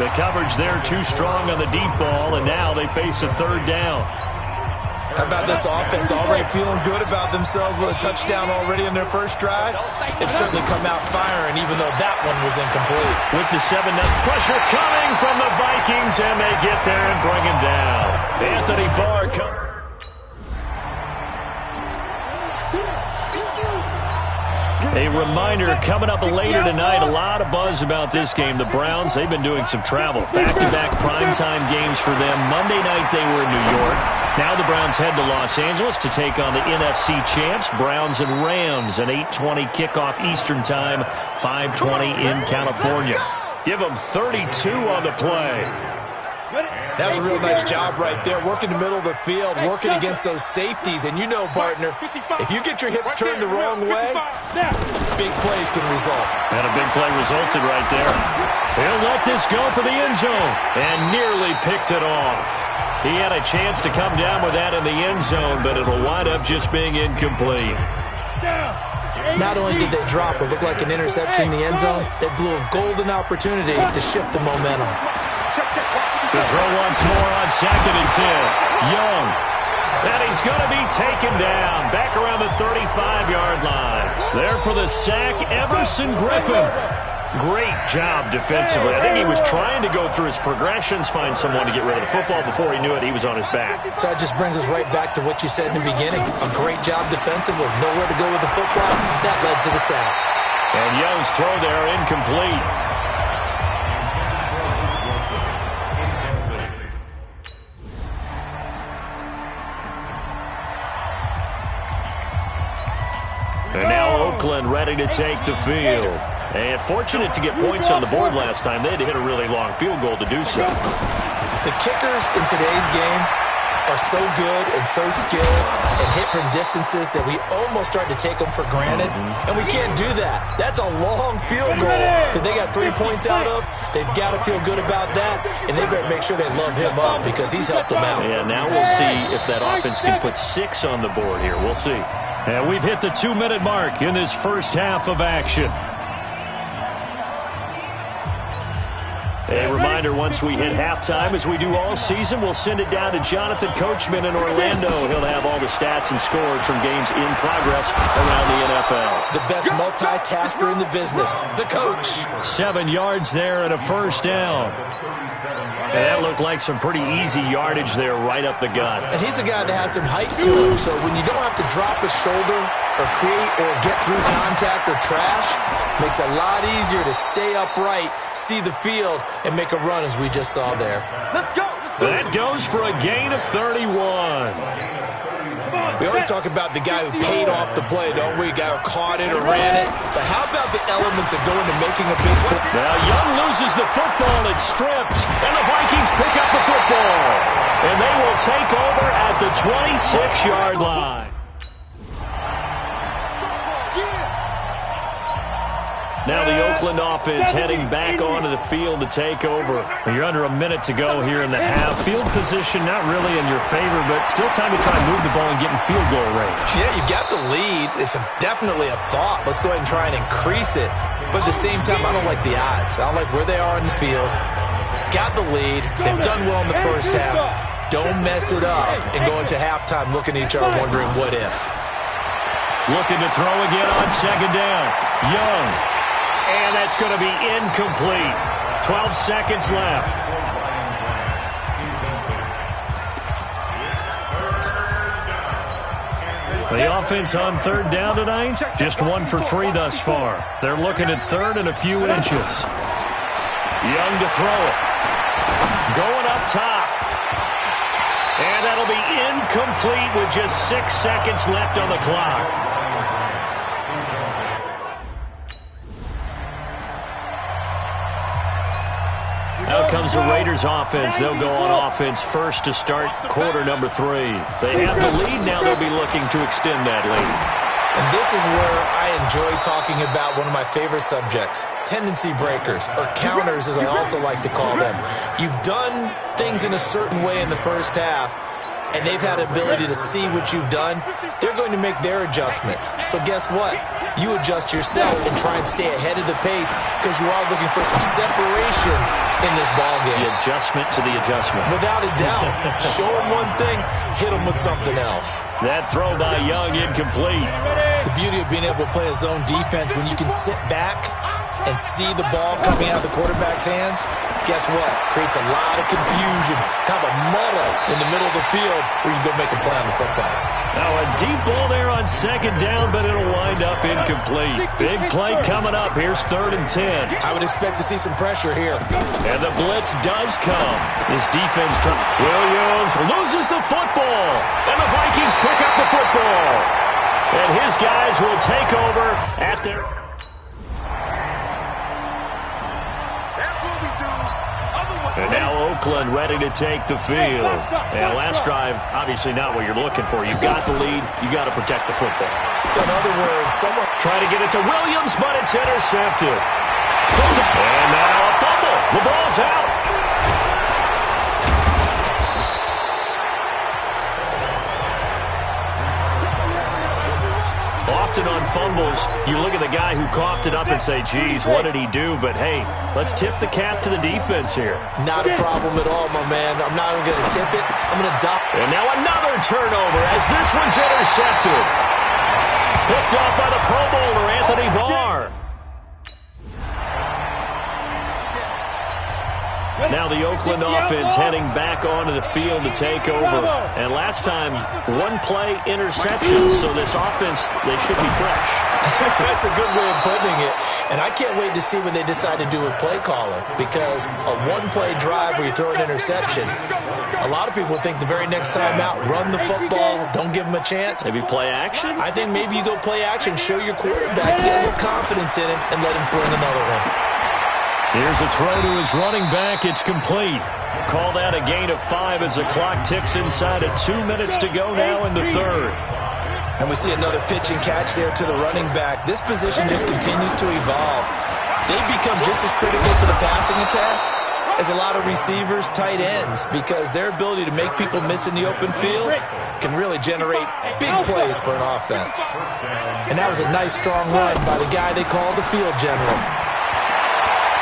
The coverage there too strong on the deep ball, and now they face a 3rd down. How about this offense already feeling good about themselves with a touchdown already in their first drive? They've certainly come out firing, even though that one was incomplete. With the 7-0 pressure coming from the Vikings, and they get there and bring him down. Anthony Barr. A reminder, coming up later tonight, a lot of buzz about this game. The Browns, they've been doing some travel. Back-to-back primetime games for them. Monday night they were in New York. Now the Browns head to Los Angeles to take on the NFC champs, Browns and Rams, an 8:20 kickoff Eastern time, 5:20 in California. Give them 32 on the play. That was a real nice job right there, working the middle of the field, working against those safeties. And you know, partner, if you get your hips turned the wrong way, big plays can result. And a big play resulted right there. He'll let this go for the end zone and nearly picked it off. He had a chance to come down with that in the end zone, but it'll wind up just being incomplete. Not only did they drop what looked like an interception in the end zone, they blew a golden opportunity to shift the momentum. To throw once more on 2nd and 10. Young. And he's going to be taken down. Back around the 35-yard line. There for the sack, Everson Griffin. Great job defensively. I think he was trying to go through his progressions, find someone to get rid of the football. Before he knew it, he was on his back. So that just brings us right back to what you said in the beginning. A great job defensively. Nowhere to go with the football. That led to the sack. And Young's throw there incomplete. And now Oakland ready to take the field. And fortunate to get points on the board last time. They had to hit a really long field goal to do so. The kickers in today's game are so good and so skilled and hit from distances that we almost start to take them for granted. And we can't do that. That's a long field goal that they got 3 points out of. They've got to feel good about that, and they better make sure they love him up because he's helped them out. Yeah, now we'll see if that offense can put 6 on the board here. We'll see. And we've hit the 2-minute mark in this first half of action. A reminder. reminder, once we hit halftime, as we do all season, we'll send it down to Jonathan Coachman in Orlando. He'll have all the stats and scores from games in progress around the NFL. The best multitasker in the business, the coach. 7 yards there and a first down. And that looked like some pretty easy yardage there right up the gut. And he's a guy that has some height to him, so when you don't have to drop a shoulder or create or get through contact or trash, makes it a lot easier to stay upright, see the field, and make a run as we just saw there. Let's go. That goes for a gain of 31. We always talk about the guy who paid off the play, don't we? The guy who caught it or ran it. But how about the elements that go into making a big play? Now Young loses the football. It's stripped. And the Vikings pick up the football. And they will take over at the 26-yard line. Now the Oakland offense heading back onto the field to take over. You're under a minute to go here in the half. Field position not really in your favor, but still time to try and move the ball and get in field goal range. Yeah, you got the lead. It's definitely a thought. Let's go ahead and try and increase it. But at the same time, I don't like the odds. I don't like where they are in the field. Got the lead. They've done well in the first half. Don't mess it up and go into halftime looking at each other wondering what if. Looking to throw again on second down. Young. And that's going to be incomplete. 12 seconds left. The offense on third down tonight, just 1 for 3 thus far. They're looking at third and a few inches. Young to throw it. Going up top. And that'll be incomplete with just 6 seconds left on the clock. Out comes the Raiders offense. They'll go on offense first to start quarter number 3. They have the lead. Now they'll be looking to extend that lead. And this is where I enjoy talking about one of my favorite subjects, tendency breakers, or counters as I also like to call them. You've done things in a certain way in the first half, and they've had the ability to see what you've done. They're going to make their adjustments. So guess what? You adjust yourself and try and stay ahead of the pace because you are looking for some separation in this ballgame. The adjustment to the adjustment. Without a doubt. Show them one thing, hit them with something else. That throw by Young incomplete. The beauty of being able to play a zone defense when you can sit back and see the ball coming out of the quarterback's hands, guess what? Creates a lot of confusion, kind of a muddle in the middle of the field where you go make a play on the football. Now a deep ball there on second down, but it'll wind up incomplete. Big play coming up. Here's 3rd and 10. I would expect to see some pressure here. And the blitz does come. This defense Williams loses the football. And the Vikings pick up the football. And his guys will take over at their... And now Oakland ready to take the field. And last drive, obviously not what you're looking for. You've got the lead. You got to protect the football. So in other words, someone trying to get it to Williams, but it's intercepted. And now a fumble. The ball's out. Often on fumbles, you look at the guy who coughed it up and say, geez, what did he do? But, hey, let's tip the cap to the defense here. Not a problem at all, my man. I'm not even going to tip it. I'm going to dump. And now another turnover as this one's intercepted. Picked off by the Pro Bowler, Anthony Barr. Now the Oakland offense heading back onto the field to take over. And last time, 1-play interception, so this offense, they should be fresh. That's a good way of putting it. And I can't wait to see what they decide to do with play calling, because a 1-play drive where you throw an interception, a lot of people think the very next time out, run the football, don't give them a chance. Maybe play action? I think maybe you go play action, show your quarterback, get a little confidence in him, and let him fling another one. Here's a throw to his running back. It's complete. Call that a gain of 5 as the clock ticks inside of 2 minutes to go now in the third. And we see another pitch and catch there to the running back. This position just continues to evolve. They become just as critical to the passing attack as a lot of receivers, tight ends, because their ability to make people miss in the open field can really generate big plays for an offense. And that was a nice, strong run by the guy they call the field general.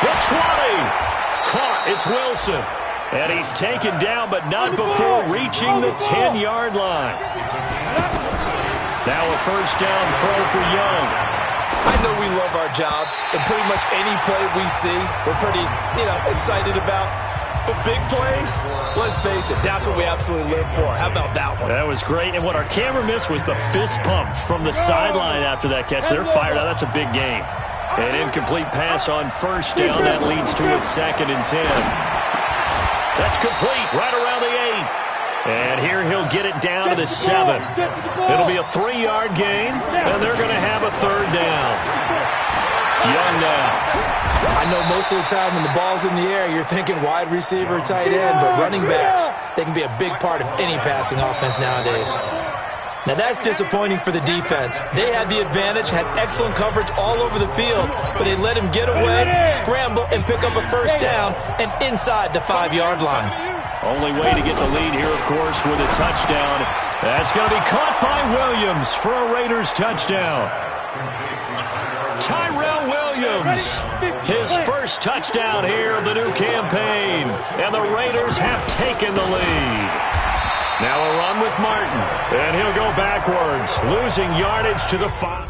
The 20. Caught It's Wilson. And he's taken down, but not before reaching the 10-yard line. Now a first down throw for Young. I know we love our jobs, and pretty much any play we see, we're pretty, excited about. But big plays, let's face it, that's what we absolutely live for. How about that one? That was great. And what our camera missed was the fist pump from the sideline after that catch. They're fired out. That's a big game. An incomplete pass on first down. That leads to a 2nd and 10. That's complete right around the 8. And here he'll get it down to the 7. It'll be a 3-yard gain, and they're going to have a 3rd down. Young now. I know most of the time when the ball's in the air, you're thinking wide receiver, tight end, but running backs, they can be a big part of any passing offense nowadays. Now that's disappointing for the defense. They had the advantage, had excellent coverage all over the field, but they let him get away, scramble, and pick up a first down, and inside the 5-yard line. Only way to get the lead here, of course, with a touchdown. That's going to be caught by Williams for a Raiders touchdown. Tyrell Williams, his first touchdown here of the new campaign, and the Raiders have taken the lead. Now a run with Martin, and he'll go backwards, losing yardage to the 5.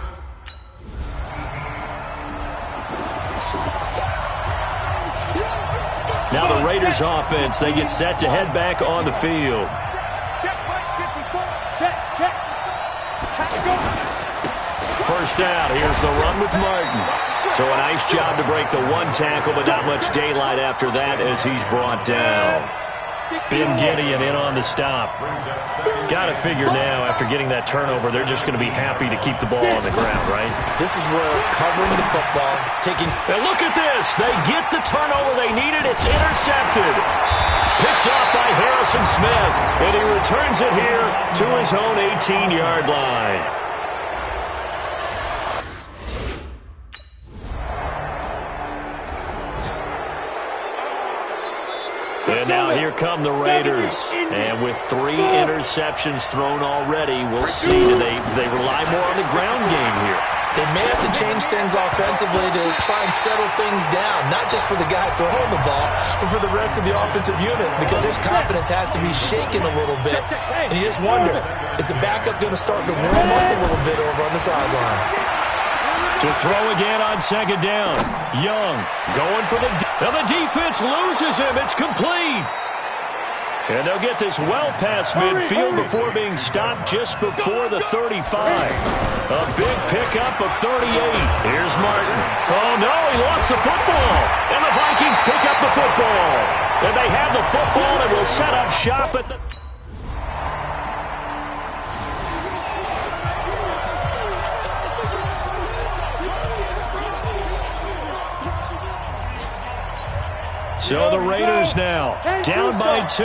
Now the Raiders offense, they get set to head back on the field. First down, here's the run with Martin. So a nice job to break the 1 tackle, but not much daylight after that as he's brought down. Ben Gideon in on the stop. Got to figure now, after getting that turnover, they're just going to be happy to keep the ball on the ground, right? This is where covering the football, taking... And look at this. They get the turnover they needed. It's intercepted. Picked off by Harrison Smith. And he returns it here to his own 18-yard line. And now here come the Raiders. And with 3 interceptions thrown already, we'll see. Do they rely more on the ground game here? They may have to change things offensively to try and settle things down, not just for the guy throwing the ball, but for the rest of the offensive unit, because his confidence has to be shaken a little bit. And you just wonder, is the backup going to start to warm up a little bit over on the sideline? To throw again on 2nd down. Young going for the... Now the defense loses him. It's complete. And they'll get this well past midfield before being stopped just before the 35. A big pickup of 38. Here's Martin. Oh, no, he lost the football. And the Vikings pick up the football. And they have the football and will set up shop at the... So the Raiders now down by 2,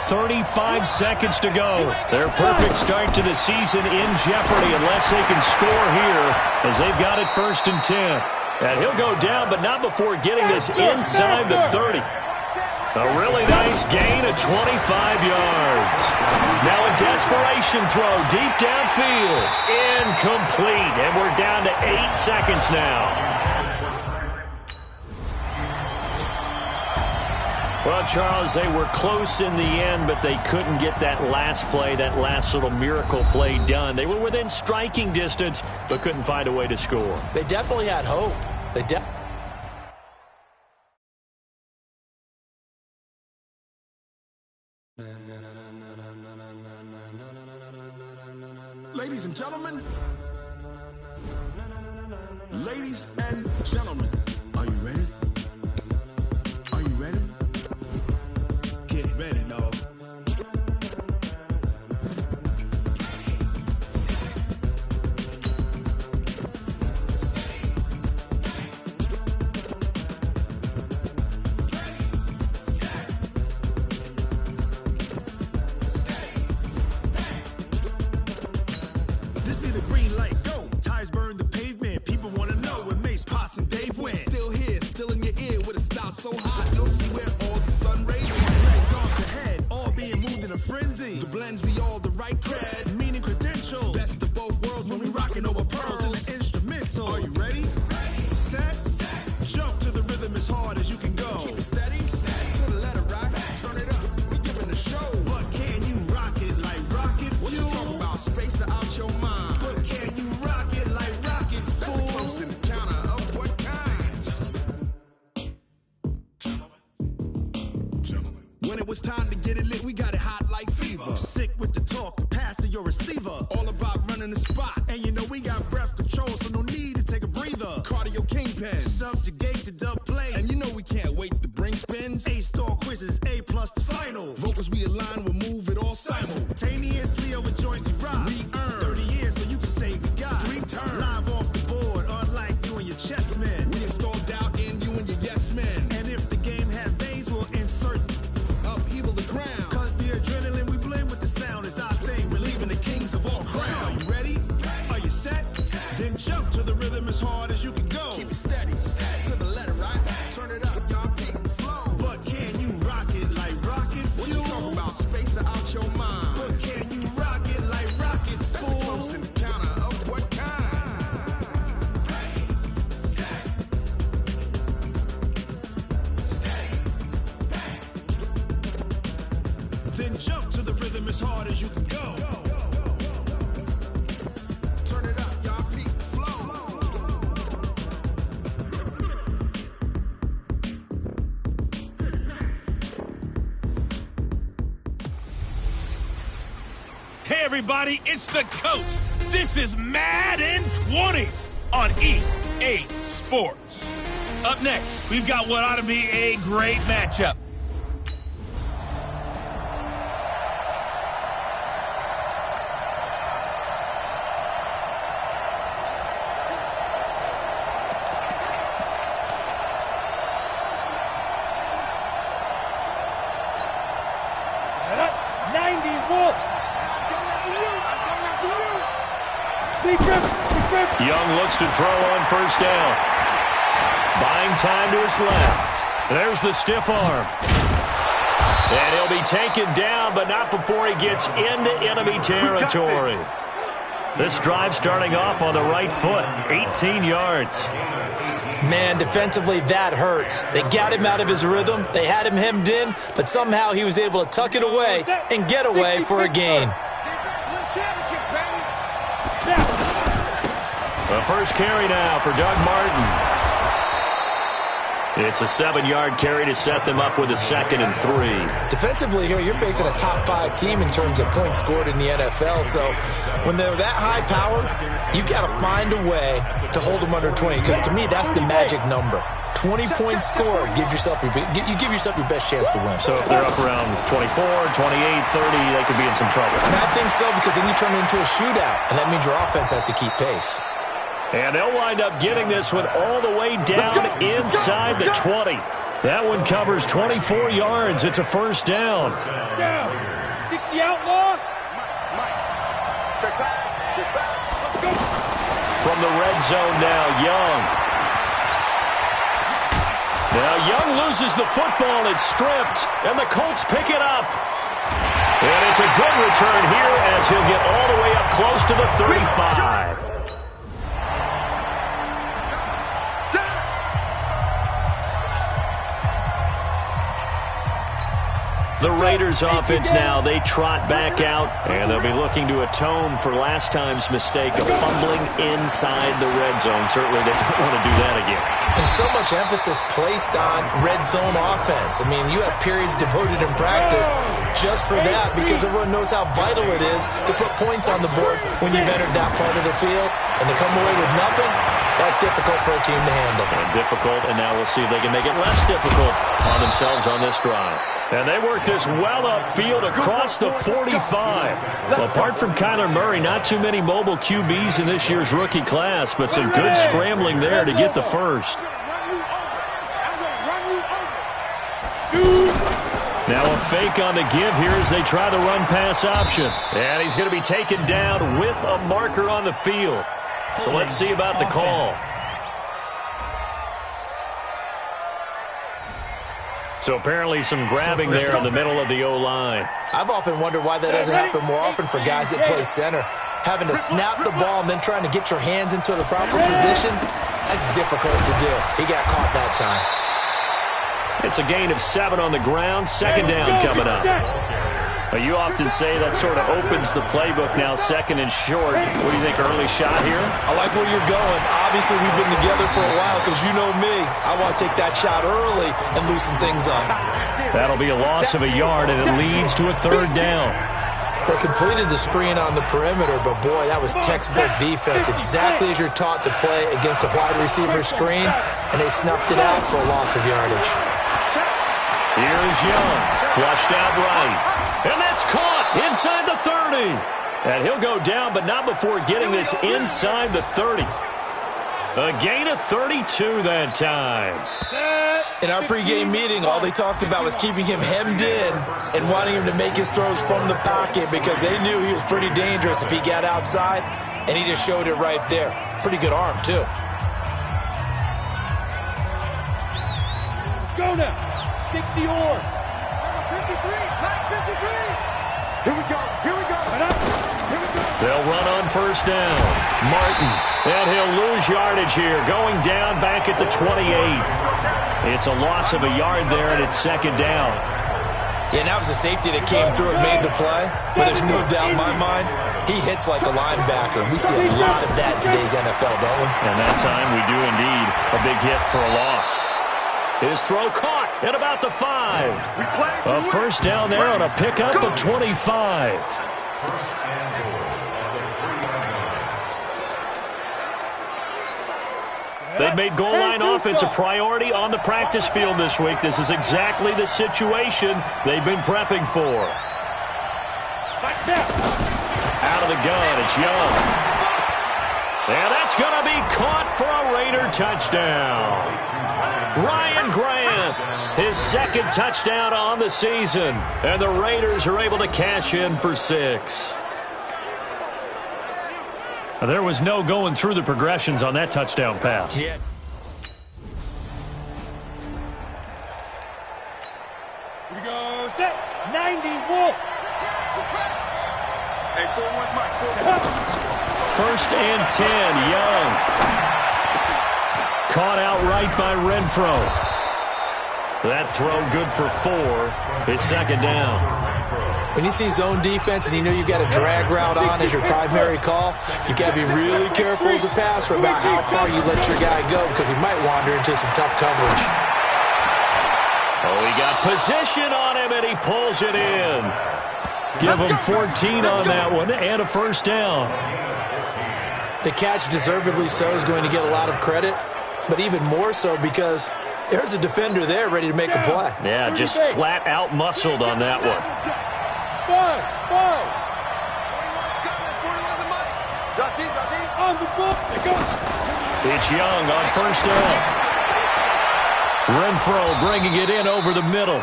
35 seconds to go. Their perfect start to the season in jeopardy unless they can score here as they've got it 1st and 10. And he'll go down, but not before getting this inside the 30. A really nice gain of 25 yards. Now a desperation throw deep downfield. Incomplete, and we're down to 8 seconds now. Well, Charles, they were close in the end, but they couldn't get that last play, that last little miracle play done. They were within striking distance, but couldn't find a way to score. They definitely had hope. Ladies and gentlemen, are you ready? Are you ready? Get ready, dog. This be the green light, go. Tires burn the pavement. People want to know when Mace, Poss, and Dave win. When it was time to get it lit, we got it hot like fever. Sick with the talk, pass to your receiver. All about running the spot. And you know we got breath control, so no need to take a breather. Cardio kingpin. Subjugate the dub play. And you know we can't wait to bring spins. A-star quizzes, A+ the final. Vocals we align, we'll move it all simultaneously over joints we rock. We earn 30 years, so you can say we got 3 turns. Live off the board, unlike you and your chess men. We install doubt in you and your yes men. And if the game had veins, we'll insert upheaval the ground. Cause the adrenaline we blend with the sound is our thing. We're leaving the kings of all crowns. So, you ready? Are you set? Then jump to the rhythm as hard as you can go. Keep it steady, to the letter, right? Turn it up, y'all keep the flow. But can you rock it like rocket fuel? What you talking about? Space it out your mind. But can you rock it like rockets, That's fool? a close encounter of what kind? Then jump to the rhythm as hard as you can go. Turn it up, y'all keep the flow. Hey, everybody, it's the coach. This is Madden 20 on EA Sports. Up next, we've got what ought to be a great matchup. Young looks to throw on first down. Buying time to his left. There's the stiff arm. And he'll be taken down, but not before he gets into enemy territory. This drive starting off on the right foot, 18 yards. Man, defensively, that hurts. They got him out of his rhythm. They had him hemmed in, but somehow he was able to tuck it away and get away for a gain. The first carry now for Doug Martin. It's a 7-yard carry to set them up with a 2nd and 3. Defensively here, you're facing a top 5 team in terms of points scored in the NFL. So when they're that high powered, you've got to find a way to hold them under 20. Because to me, that's the magic number. 20 points scored gives yourself you give yourself your best chance to win. So if they're up around 24, 28, 30, they could be in some trouble. And I think so, because then you turn it into a shootout, and that means your offense has to keep pace. And they'll wind up getting this one all the way down inside the 20. That one covers 24 yards. It's a first down. 60 outlaw. From the red zone now, Young. Now Young loses the football. It's stripped, and the Colts pick it up. And it's a good return here as he'll get all the way up close to the 35. The Raiders offense now, they trot back out, and they'll be looking to atone for last time's mistake of fumbling inside the red zone. Certainly they don't want to do that again. And so much emphasis placed on red zone offense. I mean, you have periods devoted in practice just for that, because everyone knows how vital it is to put points on the board when you've entered that part of the field. And to come away with nothing, that's difficult for a team to handle. And difficult, and now we'll see if they can make it less difficult on themselves on this drive. And they work this well upfield across the 45. Well, apart from Kyler Murray, not too many mobile QBs in this year's rookie class, but some good scrambling there to get the first. Now a fake on the give here as they try the run-pass option. And he's going to be taken down with a marker on the field. So let's see about the call. So apparently some grabbing there in the middle of the O-line. I've often wondered why that doesn't happen more often for guys that play center. Having to snap the ball and then trying to get your hands into the proper position, that's difficult to do. He got caught that time. It's a gain of 7 on the ground. 2nd down coming up. You often say that sort of opens the playbook now, second and short. What do you think, early shot here? I like where you're going. Obviously, we've been together for a while because you know me. I want to take that shot early and loosen things up. That'll be a loss of a yard, and it leads to a third down. They completed the screen on the perimeter, but boy, that was textbook defense. Exactly as you're taught to play against a wide receiver screen, and they snuffed it out for a loss of yardage. Here's Young, flushed out right. And that's caught inside the 30. And he'll go down, but not before getting this inside the 30. A gain of 32 that time. In our pregame meeting, all they talked about was keeping him hemmed in and wanting him to make his throws from the pocket because they knew he was pretty dangerous if he got outside, and he just showed it right there. Pretty good arm, too. Go now. 60 or. 53. Here we go. They'll run on first down. Martin, and he'll lose yardage here, going down back at the 28. It's a loss of a yard there, and it's second down. Yeah, and that was a safety that came through and made the play, but there's no doubt in my mind, he hits like a linebacker. We see a lot of that in today's NFL, don't we? And that time we do indeed. A big hit for a loss. His throw caught at about the 5. A first down there on a pickup of 25. They've made goal line offense a priority on the practice field this week. This is exactly the situation they've been prepping for. Out of the gun, it's Young. And that's going to be caught for a Raider touchdown. Ryan Grant, his second touchdown on the season. And the Raiders are able to cash in for 6. There was no going through the progressions on that touchdown pass. Yeah. Here we go. Set. 90 Wolf. Hey, 4-1 Mike. First and 10, Young. Caught out right by Renfro. That throw good for 4. It's second down. When you see zone defense and you know you've got a drag route on as your primary call, you got to be really careful as a passer about how far you let your guy go because he might wander into some tough coverage. Oh, he got position on him, and he pulls it in. Give him 14 on that one and a first down. The catch, deservedly so, is going to get a lot of credit, but even more so because there's a defender there ready to make a play. Yeah, just flat out muscled on that one. 5. On the ball. It's Young on first down. Renfro bringing it in over the middle.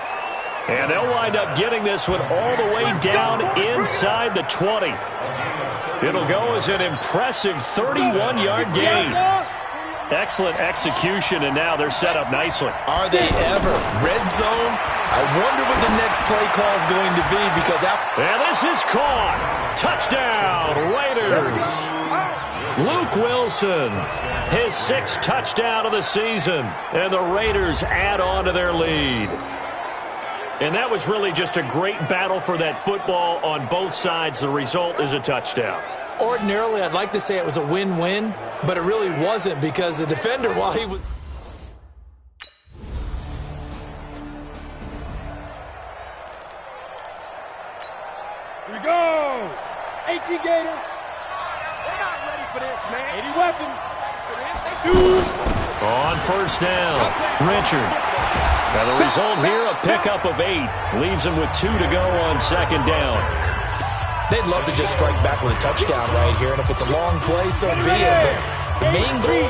And they'll wind up getting this one all the way down inside the 20. It'll go as an impressive 31-yard gain. Excellent execution, and now they're set up nicely. Are they ever? Red zone? I wonder what the next play call is going to be because after... And this is caught. Touchdown, Raiders. Luke Wilson, his 6th touchdown of the season, and the Raiders add on to their lead. And that was really just a great battle for that football on both sides. The result is a touchdown. Ordinarily, I'd like to say it was a win-win, but it really wasn't because the defender, while he was... Here we go. 18 Gator. They're not ready for this, man. 80 weapon. On first down, Richard. Now the result here, a pickup of 8. Leaves him with 2 to go on second down. They'd love to just strike back with a touchdown right here, and if it's a long play, so be it. But the main goal,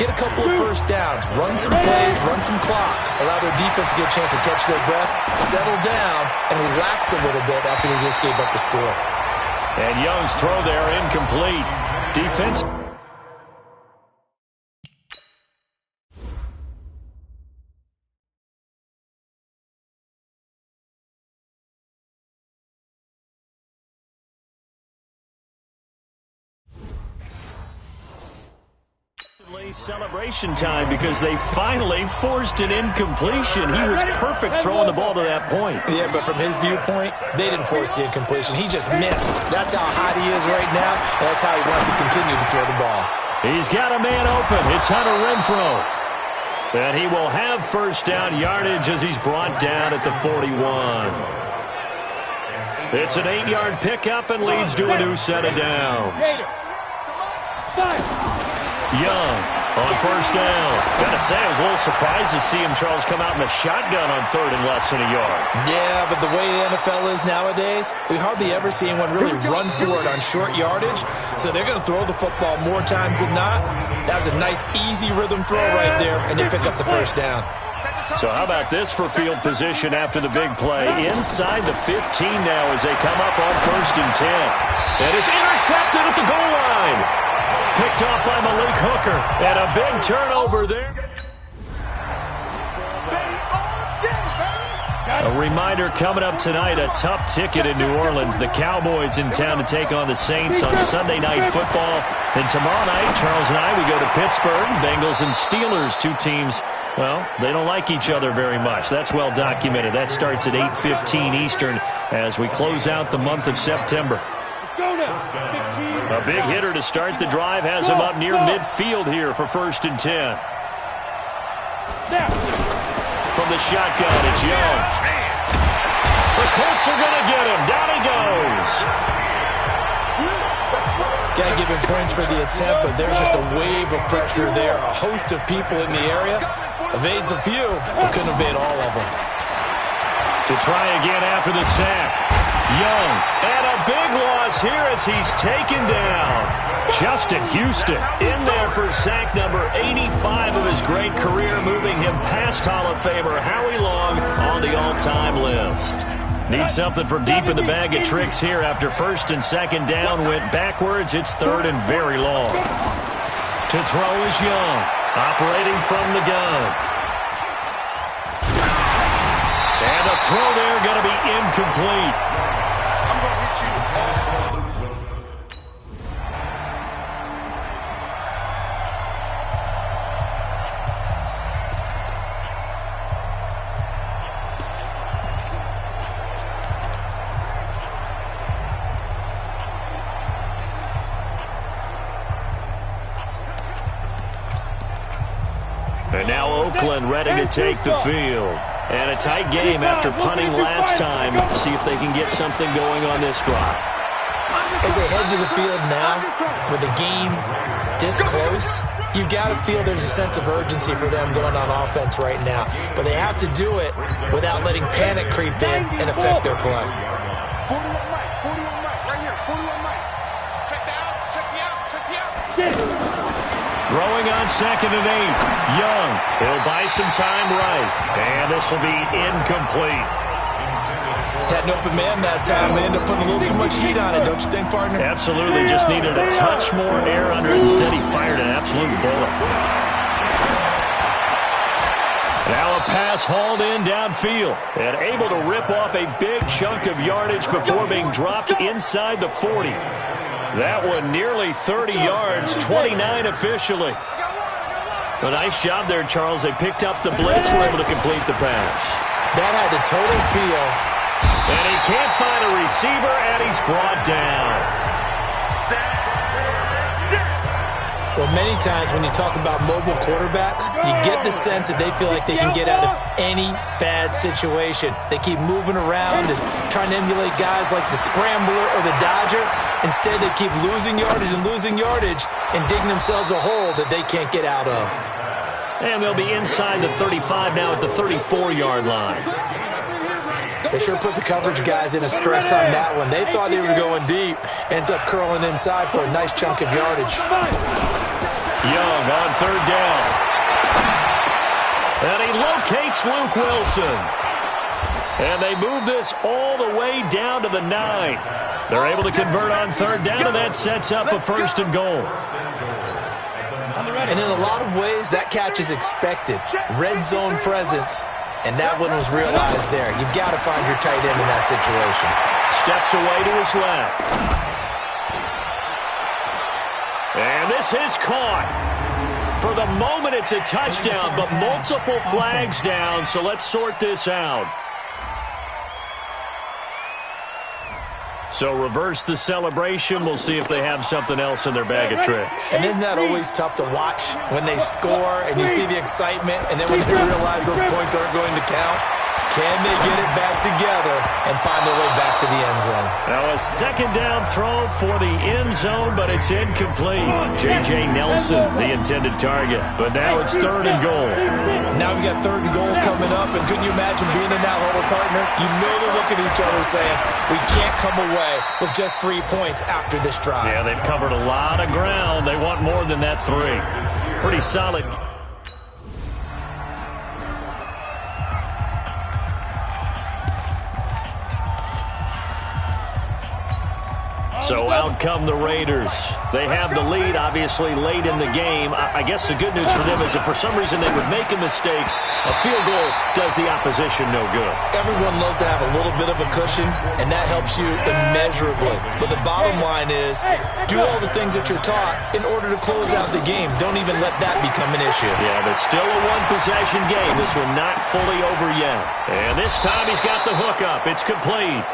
get a couple of first downs, run some plays, run some clock, allow their defense to get a chance to catch their breath, settle down, and relax a little bit after they just gave up the score. And Young's throw there incomplete. Defense. Celebration time because they finally forced an incompletion. He was perfect throwing the ball to that point. Yeah, but from his viewpoint, they didn't force the incompletion. He just missed. That's how hot he is right now, and that's how he wants to continue to throw the ball. He's got a man open. It's Hunter Renfrow. And he will have first down yardage as he's brought down at the 41. It's an 8-yard pickup and leads to a new set of downs. Young on first down. Gotta say, I was a little surprised to see him, Charles, come out in the shotgun on third and less than a yard. Yeah, but the way the NFL is nowadays, we hardly ever see anyone really run for it on short yardage. So they're going to throw the football more times than not. That was a nice, easy rhythm throw right there, and they pick up the first down. So how about this for field position after the big play? Inside the 15 now as they come up on first and 10. And it's intercepted at the goal line. Picked off by Malik Hooker. And a big turnover there. A reminder coming up tonight, a tough ticket in New Orleans. The Cowboys in town to take on the Saints on Sunday Night Football. And tomorrow night, Charles and I, we go to Pittsburgh. Bengals and Steelers, two teams, well, they don't like each other very much. That's well documented. That starts at 8:15 Eastern as we close out the month of September. A big hitter to start the drive has him up near midfield here for first and 10. From the shotgun, it's Young. The Colts are going to get him. Down he goes. Got to give him points for the attempt, but there's just a wave of pressure there. A host of people in the area. Evades a few, but couldn't evade all of them. To try again after the sack. Young, and a big loss here as he's taken down. Justin Houston in there for sack number 85 of his great career, moving him past Hall of Famer Howie Long on the all-time list. Need something from deep in the bag of tricks here after first and second down went backwards. It's third and very long. To throw is Young, operating from the gun. And the throw there going to be incomplete. And now Oakland ready to take the field. And a tight game after punting last time. See if they can get something going on this drive. As they head to the field now, with the game this close, you've got to feel there's a sense of urgency for them going on offense right now. But they have to do it without letting panic creep in and affect their play. 41 right, right here, 41 right. Check the out, check the out. Throwing on second and 8. Young. He'll buy some time right. And this will be incomplete. Had an open man that time. They end up putting a little too much heat on it, don't you think, partner? Absolutely. Just needed a touch more air under it. Instead, he fired an absolute bullet. Now a pass hauled in downfield. And able to rip off a big chunk of yardage before being dropped inside the 40. That one nearly 30 yards, 29 officially. A nice job there, Charles. They picked up the blitz, were able to complete the pass. That had the total feel. And he can't find a receiver, and he's brought down. Well, many times when you talk about mobile quarterbacks, you get the sense that they feel like they can get out of any bad situation. They keep moving around and trying to emulate guys like the Scrambler or the Dodger. Instead, they keep losing yardage and digging themselves a hole that they can't get out of. And they'll be inside the 35 now at the 34-yard line. They sure put the coverage guys in a stress on that one. They thought they were going deep. Ends up curling inside for a nice chunk of yardage. Young on third down. And he locates Luke Wilson. And they move this all the way down to the 9. They're able to convert on third down, and that sets up a first and goal. And in a lot of ways, that catch is expected. Red zone presence. And that one was realized there. You've got to find your tight end in that situation. Steps away to his left. And this is caught. For the moment, it's a touchdown, but multiple flags down, so let's sort this out. So reverse the celebration. We'll see if they have something else in their bag of tricks. And isn't that always tough to watch when they score and you see the excitement, and then when they realize those points aren't going to count? Can they get it back together and find their way back to the end zone? Now a second down throw for the end zone, but it's incomplete. J.J. Nelson, the intended target. But now it's 3rd and goal. Now we got 3rd and goal coming up, and couldn't you imagine being in that huddle, partner? You know they're looking at each other saying, we can't come away with just 3 points after this drive. Yeah, they've covered a lot of ground. They want more than that 3. Pretty solid. So out come the Raiders. They have the lead, obviously, late in the game. I guess the good news for them is if for some reason they would make a mistake, a field goal does the opposition no good. Everyone loves to have a little bit of a cushion, and that helps you immeasurably. But the bottom line is, do all the things that you're taught in order to close out the game. Don't even let that become an issue. Yeah, but still a one-possession game. This one not fully over yet. And this time he's got the hook up. It's complete.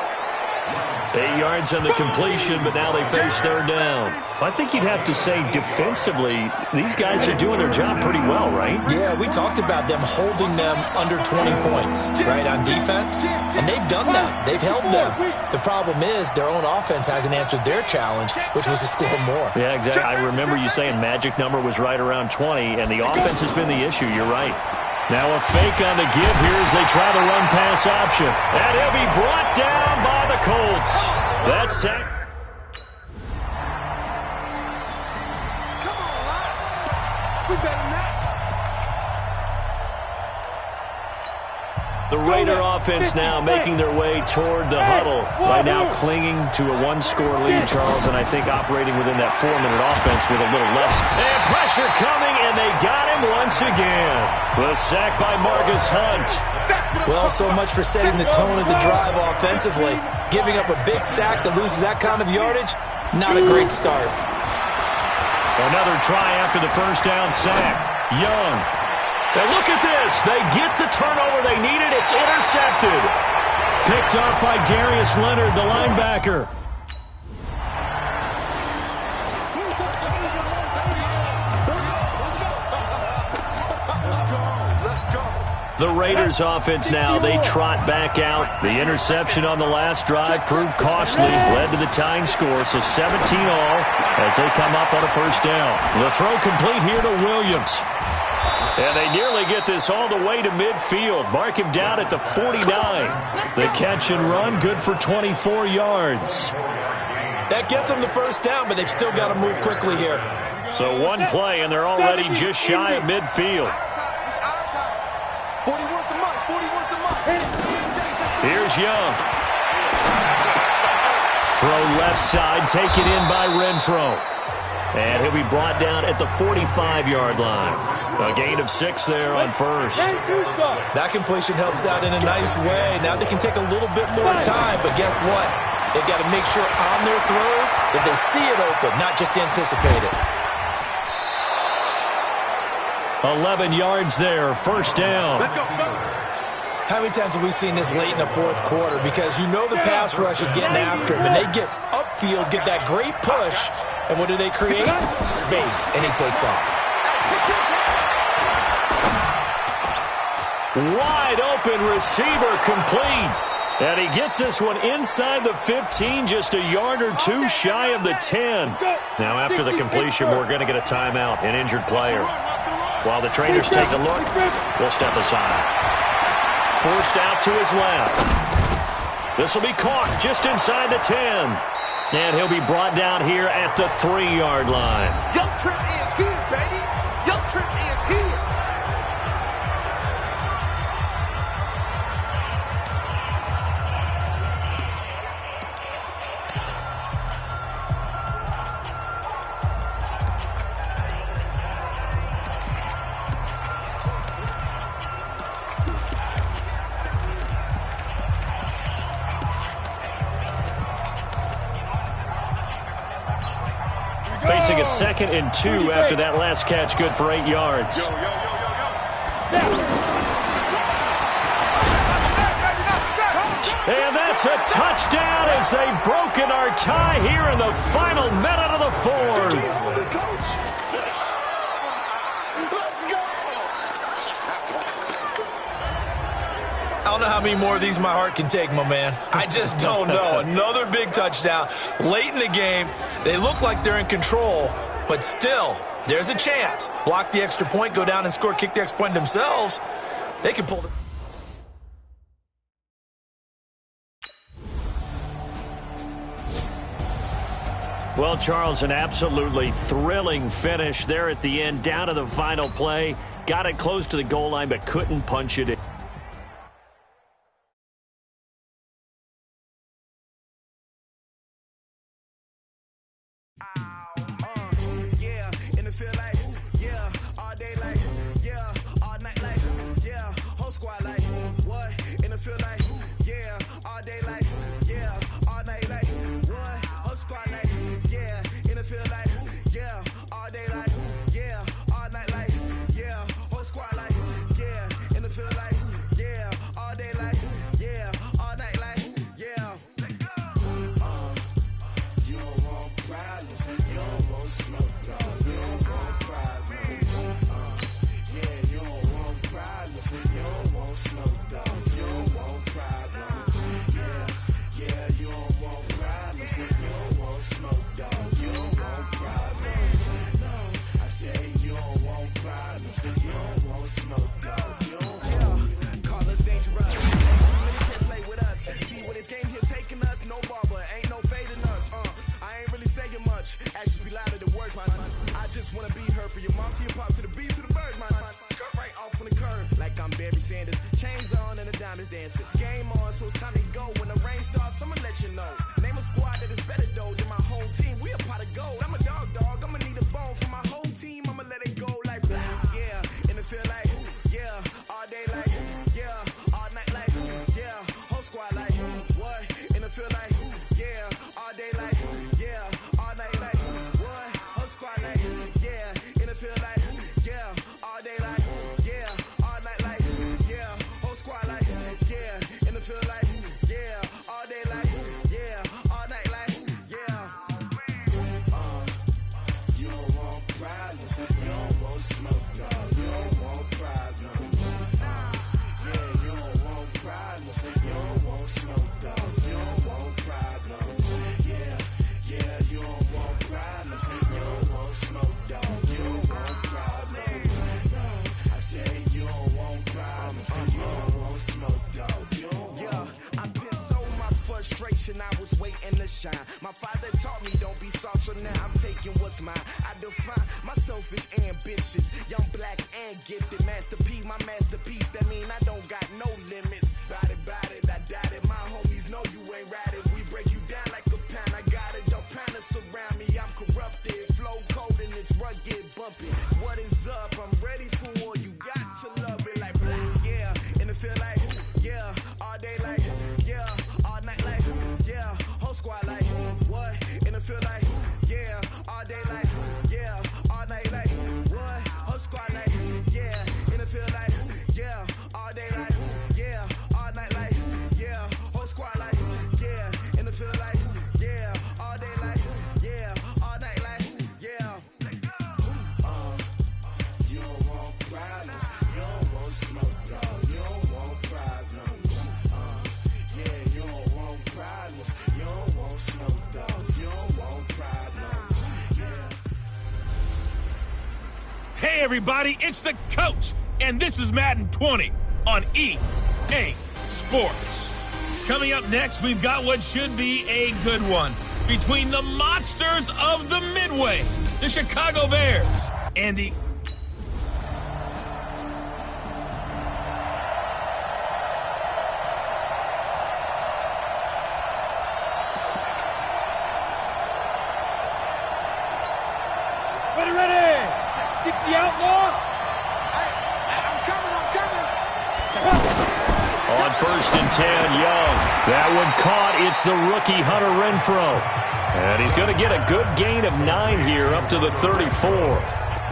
8 yards on the completion, but now they face 3rd down. I think you'd have to say defensively, these guys are doing their job pretty well, right? Yeah, we talked about them holding them under 20 points, right, on defense, and they've done that. They've held them. The problem is their own offense hasn't answered their challenge, which was to score more. Yeah, exactly. I remember you saying magic number was right around 20, and the offense has been the issue. You're right. Now a fake on the give here as they try the run-pass option. And he'll be brought down by the Colts. That's sack. Come on, Lyle. We better than that. The Raider offense now making their way toward the huddle. Right now clinging to a 1-score lead, Charles, and I think operating within that 4-minute offense with a little less. And pressure coming, and they got him once again. The sack by Margus Hunt. Well, so much for setting the tone of the drive offensively. Giving up a big sack that loses that kind of yardage, not a great start. Another try after the first down sack. Young. And look at this. They get the turnover they needed. It's intercepted. Picked off by Darius Leonard, the linebacker. The Raiders offense now, they trot back out. The interception on the last drive proved costly, led to the tying score, so 17 all as they come up on a first down. The throw complete here to Williams. And they nearly get this all the way to midfield. Mark him down at the 49. The catch and run, good for 24 yards. That gets them the first down, but they've still got to move quickly here. So one play, and they're already just shy of midfield. 40 worth the month, 40 worth the month. Here's Young. Throw left side, taken in by Renfro. And he'll be brought down at the 45-yard line. A gain of 6 there on first. That completion helps out in a nice way. Now they can take a little bit more time, but guess what? They've got to make sure on their throws that they see it open, not just anticipate it. 11 yards there, first down. Let's go. How many times have we seen this late in the fourth quarter? Because you know the pass rush is getting after him, and they get upfield, get that great push, and what do they create? Space, and he takes off. Wide open receiver complete. And he gets this one inside the 15, just a yard or two shy of the 10. Now after the completion, we're going to get a timeout, an injured player. While the trainers take a look, we'll step aside. Forced out to his left. This will be caught just inside the 10. And he'll be brought down here at the 3-yard line. Your trip is here, baby. Your trip is here. facing a 2nd and 2 after that last catch, good for 8 yards. And that's a touchdown as they've broken our tie here in the final minute of the 4th. I don't know how many more of these my heart can take, my man. I just don't know. Another big touchdown late in the game. They look like they're in control, but still, there's a chance. Block the extra point, go down and score, kick the extra point themselves. They can pull the... Well, Charles, an absolutely thrilling finish there at the end, down to the final play. Got it close to the goal line, but couldn't punch it in. I was waiting to shine. My father taught me don't be soft, so now I'm taking what's mine. I define myself as ambitious, young, black, and gifted. Master P, my masterpiece. That mean I don't got no limits. Bout it, I doubt it. My homies know you ain't ratted. We break you down like a pound. I got it, don't pound to surround me. I'm corrupted, flow cold and it's rugged, bumping. What is up? I'm ready for war. You got to love it like black, yeah. And it feel like, yeah, all day like, yeah, all night like, yeah, whole squad like, what? And it feel like, yeah, all day like, yeah, all night like, what? Whole squad like, yeah, and it feel like, yeah, all day like, yeah, all night like, yeah, whole squad like, yeah, and it feel like, yeah, all day like, yeah, all night like, yeah. You don't want problems, you don't want smoke, dog. You don't want problems. Yeah, you don't want problems, you don't want smoke, dog. You don't want problems. Yeah. Hey, everybody, it's the coach, and this is Madden 20 on EA Sports. Coming up next, we've got what should be a good one between the monsters of the Midway, the Chicago Bears, and the... Ready! 60 outlaw! I'm coming! On 1st and 10, Young. That one caught. It's the rookie Hunter Renfrow. And he's going to get a good gain of 9 here up to the 34.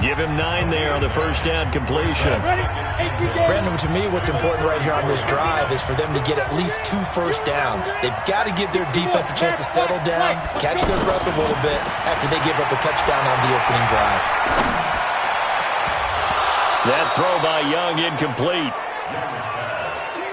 Give him 9 there on the first down completion. Brandon, to me, what's important right here on this drive is for them to get at least 2 first downs. They've got to give their defense a chance to settle down, catch their breath a little bit after they give up a touchdown on the opening drive. That throw by Young incomplete.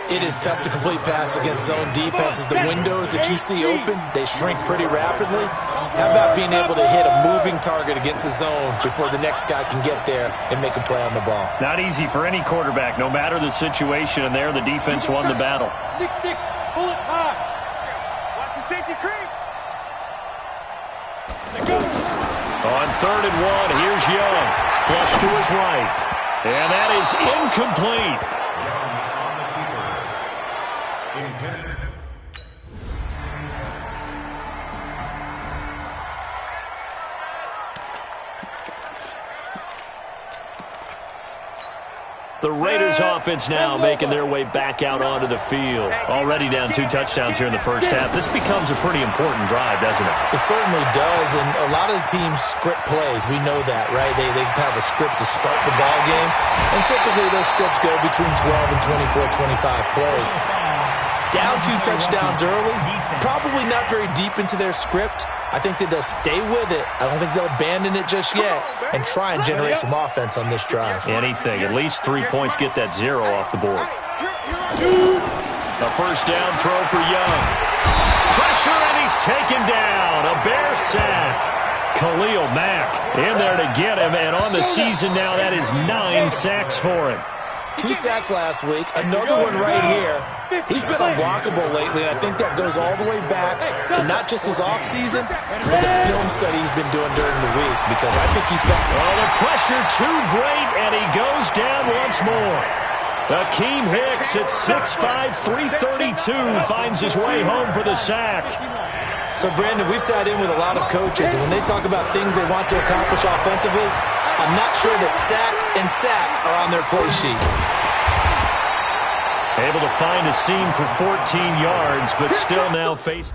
It is tough to complete passes against zone defenses. The windows that you see open, they shrink pretty rapidly. How about being able to hit a moving target against a zone before the next guy can get there and make a play on the ball? Not easy for any quarterback, no matter the situation, and there the defense won the battle. 6-6, pull it high. Watch the safety creep. On 3rd and 1, here's Young. Flush to his right. And that is incomplete. The Raiders offense now making their way back out onto the field. Already down 2 touchdowns here in the first half. This becomes a pretty important drive, doesn't it? It certainly does, and a lot of the teams script plays. We know that, right? They have a script to start the ball game, and typically those scripts go between 12 and 24, 25 plays. Down 2 touchdowns early, probably not very deep into their script. I think that they'll stay with it. I don't think they'll abandon it just yet and try and generate some offense on this drive. Anything. At least 3 points get that 0 off the board. A first down throw for Young. Pressure, and he's taken down. A Bear sack. Khalil Mack in there to get him, and on the season now, that is 9 sacks for him. 2 sacks last week, another one right here. He's been unblockable lately, and I think that goes all the way back to not just his offseason, but the film study he's been doing during the week, because I think he's been... Oh, the pressure too great, and he goes down once more. Akeem Hicks at 6'5", 332 finds his way home for the sack. So, Brandon, we've sat in with a lot of coaches, and when they talk about things they want to accomplish offensively, I'm not sure that sack and sack are on their play sheet. Able to find a seam for 14 yards, but still now face.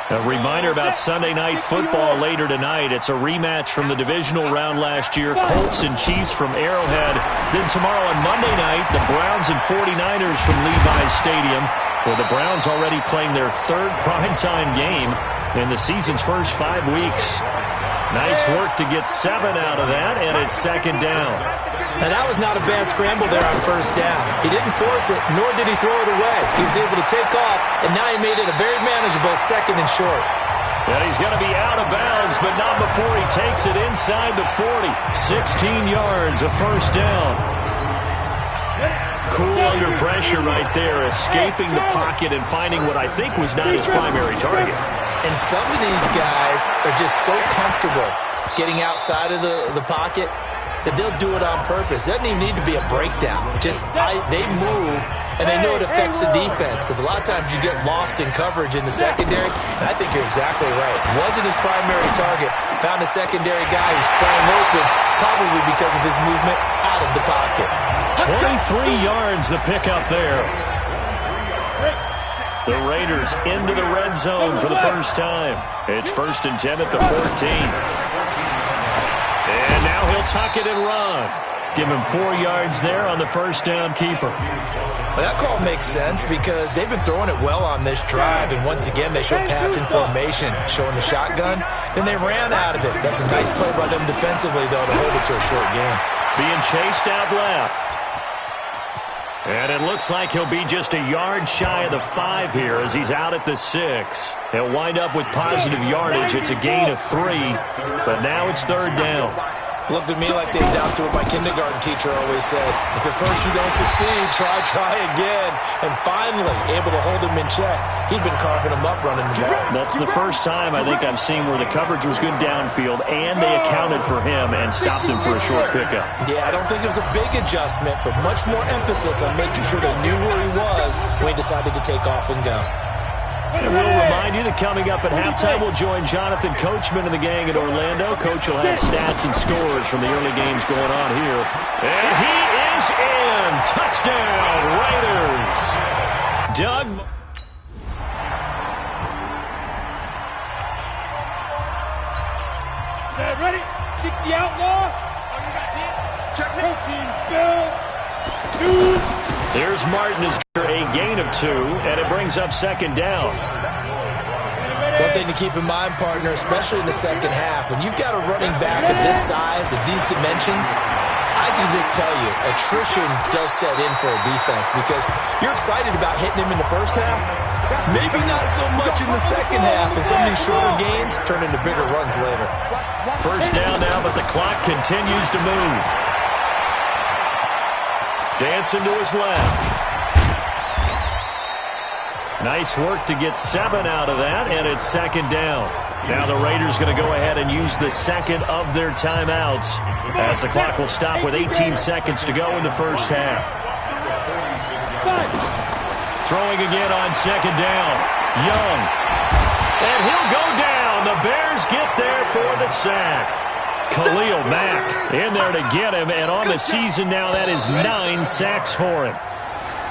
A reminder about Sunday Night Football later tonight. It's a rematch from the divisional round last year. Colts and Chiefs from Arrowhead. Then tomorrow on Monday night, the Browns and 49ers from Levi's Stadium, where the Browns already playing their 3rd primetime game in the season's first 5 weeks. Nice work to get 7 out of that, and it's 2nd down. Now, that was not a bad scramble there on 1st down. He didn't force it, nor did he throw it away. He was able to take off, and now he made it a very manageable 2nd and short. And he's going to be out of bounds, but not before he takes it inside the 40. 16 yards, a 1st down. Cool under pressure right there, escaping the pocket and finding what I think was not his primary target. And some of these guys are just so comfortable getting outside of the pocket that they'll do it on purpose. It doesn't even need to be a breakdown. Just they move, and they know it affects the defense, because a lot of times you get lost in coverage in the secondary, and I think you're exactly right. Wasn't his primary target. Found a secondary guy who sprang open, probably because of his movement out of the pocket. 23 yards the pickup there. The Raiders into the red zone for the first time. It's 1st and 10 at the 14. And now he'll tuck it and run. Give him 4 yards there on the first down keeper. Well, that call makes sense because they've been throwing it well on this drive, and once again they show passing formation, showing the shotgun. Then they ran out of it. That's a nice play by them defensively, though, to hold it to a short game. Being chased out left. And it looks like he'll be just a yard shy of the 5 here as he's out at the 6. He'll wind up with positive yardage. It's a gain of 3, but now it's 3rd down. Looked at me like they adopted what my kindergarten teacher always said. If at first you don't succeed, try again. And finally, able to hold him in check. He'd been carving him up running the ball. That's the first time I think I've seen where the coverage was good downfield and they accounted for him and stopped him for a short pickup. Yeah, I don't think it was a big adjustment, but much more emphasis on making sure they knew where he was when he decided to take off and go. And we'll remind you that coming up at halftime, we'll join Jonathan Coachman and the gang in Orlando. Coach will have stats and scores from the early games going on here. And he is in. Touchdown, Raiders. Doug. Here's Martin as a gain of 2, and it brings up second down. One thing to keep in mind, partner, especially in the second half, when you've got a running back of this size, of these dimensions, I can just tell you, attrition does set in for a defense because you're excited about hitting him in the first half. Maybe not so much in the second half, and some of these shorter gains turn into bigger runs later. First down now, but the clock continues to move. Dancing to his left. Nice work to get 7 out of that, and it's second down. Now the Raiders going to go ahead and use the second of their timeouts as the clock will stop with 18 seconds to go in the first half. Throwing again on second down. Young. And he'll go down. The Bears get there for the sack. Khalil Mack in there to get him, and on the season now that is 9 sacks for him.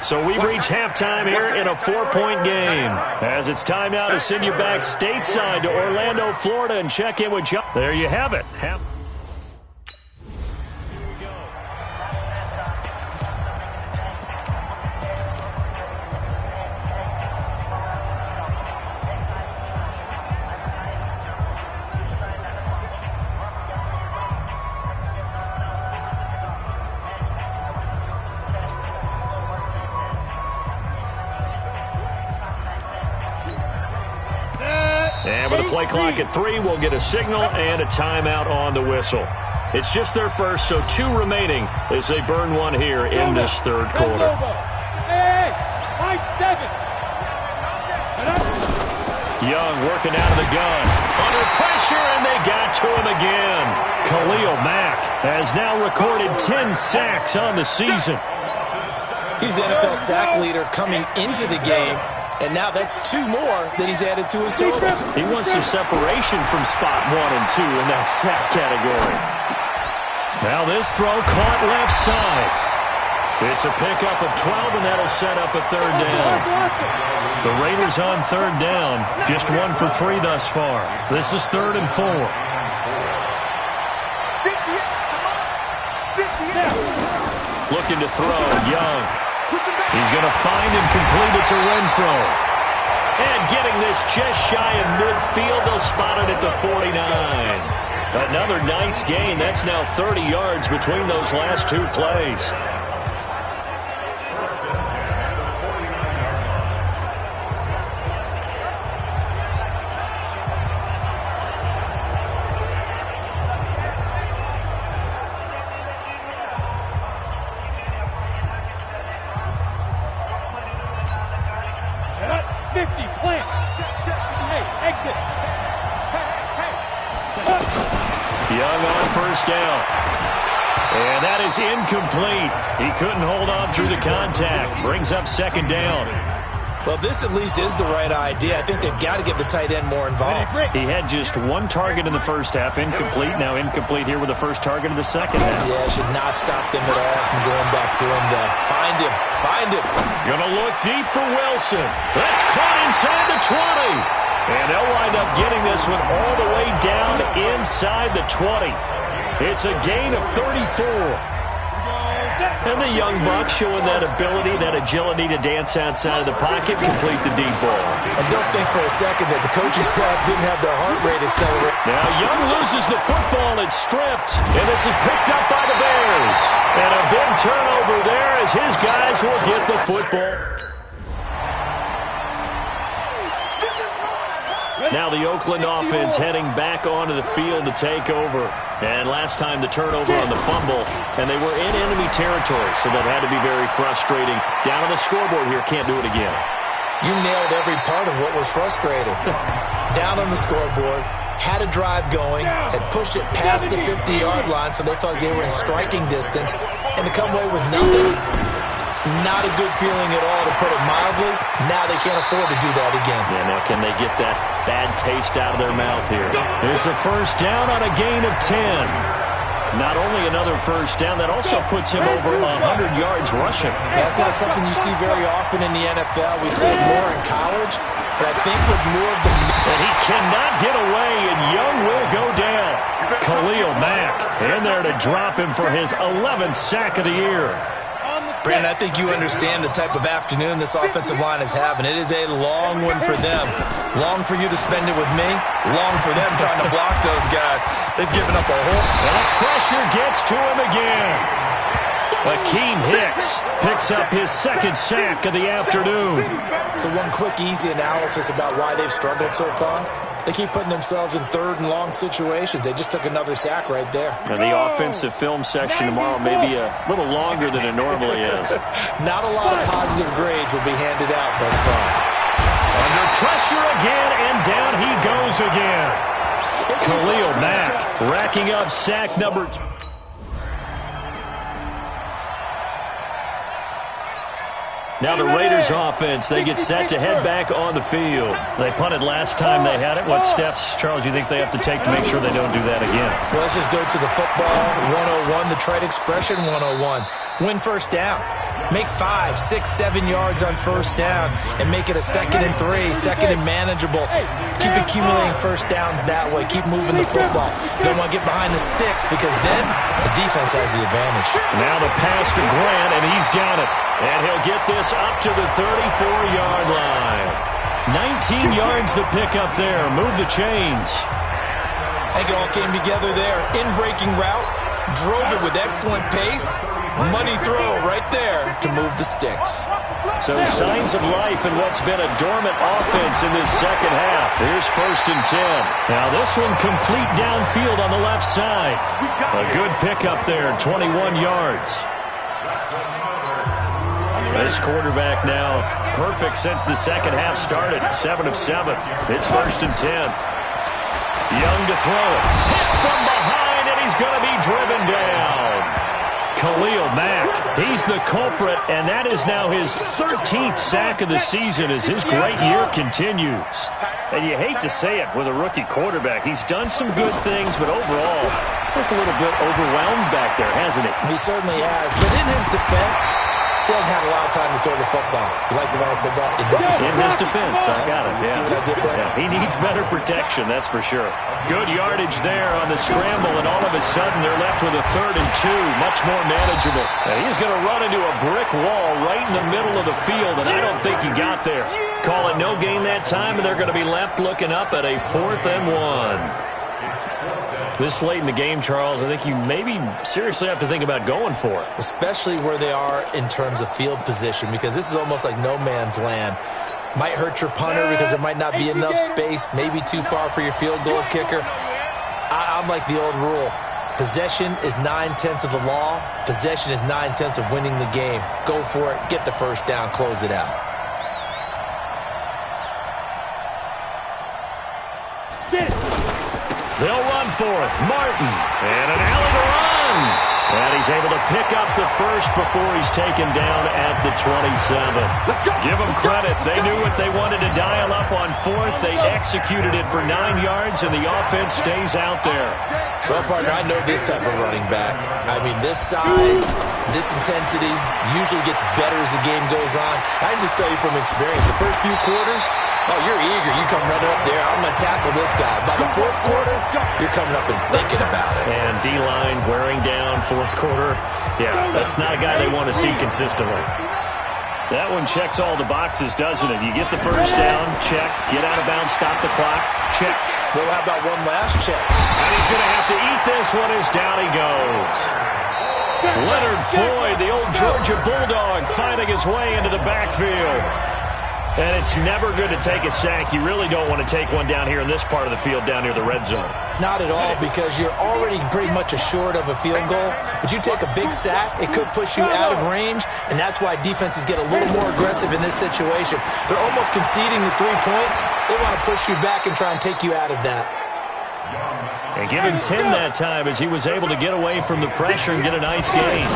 So we reach halftime here in a 4-point game. As it's time now to send you back stateside to Orlando, Florida, and check in with John. There you have it. And with a play clock at 3, we'll get a signal and a timeout on the whistle. It's just their first, so 2 remaining as they burn one here in this third quarter. Young working out of the gun. Under pressure, and they got to him again. Khalil Mack has now recorded 10 sacks on the season. He's the NFL sack leader coming into the game. And now that's 2 more that he's added to his total. He wants some separation from spot 1 and 2 in that sack category. Now this throw caught left side. It's a pickup of 12, and that'll set up a third down. The Raiders on third down, just 1 for 3 thus far. This is 3rd and 4. Looking to throw, Young. He's going to find and complete it to Renfro. And getting this just shy of midfield, they'll spot it at the 49. Another nice gain. That's now 30 yards between those last 2 plays. Young on first down. And that is incomplete. He couldn't hold on through the contact. Brings up second down. Well, this at least is the right idea. I think they've got to get the tight end more involved. He had just 1 target in the first half. Incomplete. Now incomplete here with the first target of the second half. Yeah, should not stop them at all from going back to him. Find him. Find him. Gonna look deep for Wilson. That's caught inside the 20. And they'll wind up getting this one all the way down inside the 20. It's a gain of 34. And the young buck showing that ability, that agility to dance outside of the pocket, complete the deep ball. And don't think for a second that the coaching staff didn't have their heart rate accelerate. Now Young loses the football. It's stripped. And this is picked up by the Bears. And a big turnover there as his guys will get the football. Now the Oakland offense heading back onto the field to take over. And last time the turnover on the fumble, and they were in enemy territory, so that had to be very frustrating. Down on the scoreboard here, can't do it again. You nailed every part of what was frustrating. Down on the scoreboard, had a drive going, had pushed it past the 50-yard line, so they thought they were in striking distance, and to come away with nothing. Not a good feeling at all, to put it mildly. Now they can't afford to do that again. Yeah, now can they get that bad taste out of their mouth here? It's a first down on a gain of 10. Not only another first down, that also puts him over 100 yards rushing. That's not something you see very often in the NFL. We see it more in college, but I think with more of the... And he cannot get away, and Young will go down. Khalil Mack in there to drop him for his 11th sack of the year. Brandon, I think you understand the type of afternoon this offensive line is having. It is a long one for them. Long for you to spend it with me. Long for them trying to block those guys. They've given up a whole... And the pressure gets to him again. Akeem Hicks picks up his second sack of the afternoon. So one quick, easy analysis about why they've struggled so far. They keep putting themselves in third and long situations. They just took another sack right there. And the offensive film session tomorrow may be a little longer than it normally is. Not a lot of positive grades will be handed out thus far. Under pressure again, and down he goes again. Khalil Mack racking up sack number 2. Now the Raiders offense, they get set to head back on the field. They punted last time they had it. What steps, Charles, you think they have to take to make sure they don't do that again? Well, let's just go to the football 101, the trite expression 101. Win first down. Make 5, 6, 7 yards on first down and make it a 2nd and 3, 2nd and manageable. Keep accumulating first downs that way. Keep moving the football. You don't want to get behind the sticks because then the defense has the advantage. Now the pass to Grant, and he's got it. And he'll get this up to the 34-yard line. 19 yards to pick up there. Move the chains. I think it all came together there. In-breaking route. Drove it with excellent pace. Money throw right there to move the sticks. So signs of life in what's been a dormant offense in this second half. Here's 1st and 10. Now this one complete downfield on the left side. A good pickup there, 21 yards. This quarterback now perfect since the second half started. 7 of 7. It's 1st and 10. Young to throw it. Hit from behind, and he's going to be driven down. Khalil Mack, he's the culprit, and that is now his 13th sack of the season as his great year continues. And you hate to say it with a rookie quarterback. He's done some good things, but overall, looked a little bit overwhelmed back there, hasn't he? He certainly has, but in his defense, he hasn't had a lot of time to throw the football. You like the way I said that? In his defense, I got it. You see what I did there? Yeah, he needs better protection, that's for sure. Good yardage there on the scramble, and all of a sudden they're left with a 3rd and 2, much more manageable. And he's going to run into a brick wall right in the middle of the field, and I don't think he got there. Call it no gain that time, and they're going to be left looking up at a 4th and 1. This late in the game, Charles, I think you maybe seriously have to think about going for it. Especially where they are in terms of field position, because this is almost like no man's land. Might hurt your punter because there might not be enough space, maybe too far for your field goal kicker. I'm like the old rule. Possession is 9/10 of the law. Possession is 9/10 of winning the game. Go for it. Get the first down. Close it out. They'll run for it. Martin. And an alley to run. And he's able to pick up the first before he's taken down at the 27. Give them credit. They knew what they wanted to dial up on 4th. They executed it for 9 yards, and the offense stays out there. Well, partner, I know this type of running back. I mean, this size, this intensity usually gets better as the game goes on. I can just tell you from experience, the first few quarters, oh, you're eager. You come running up there. I'm going to tackle this guy. By the 4th quarter, you're coming up and thinking about it. And D-line wearing down 4th quarter. Yeah, that's not a guy they want to see consistently. That one checks all the boxes, doesn't it? You get the first down, check. Get out of bounds, stop the clock, check. Well, how about one last check? And he's going to have to eat this one as down he goes. Leonard Floyd, the old Georgia Bulldog, finding his way into the backfield. And it's never good to take a sack. You really don't want to take one down here in this part of the field, down near the red zone. Not at all, because you're already pretty much assured of a field goal. But you take a big sack, it could push you out of range, and that's why defenses get a little more aggressive in this situation. They're almost conceding the 3 points. They want to push you back and try and take you out of that. And give him 10 that time as he was able to get away from the pressure and get a nice gain.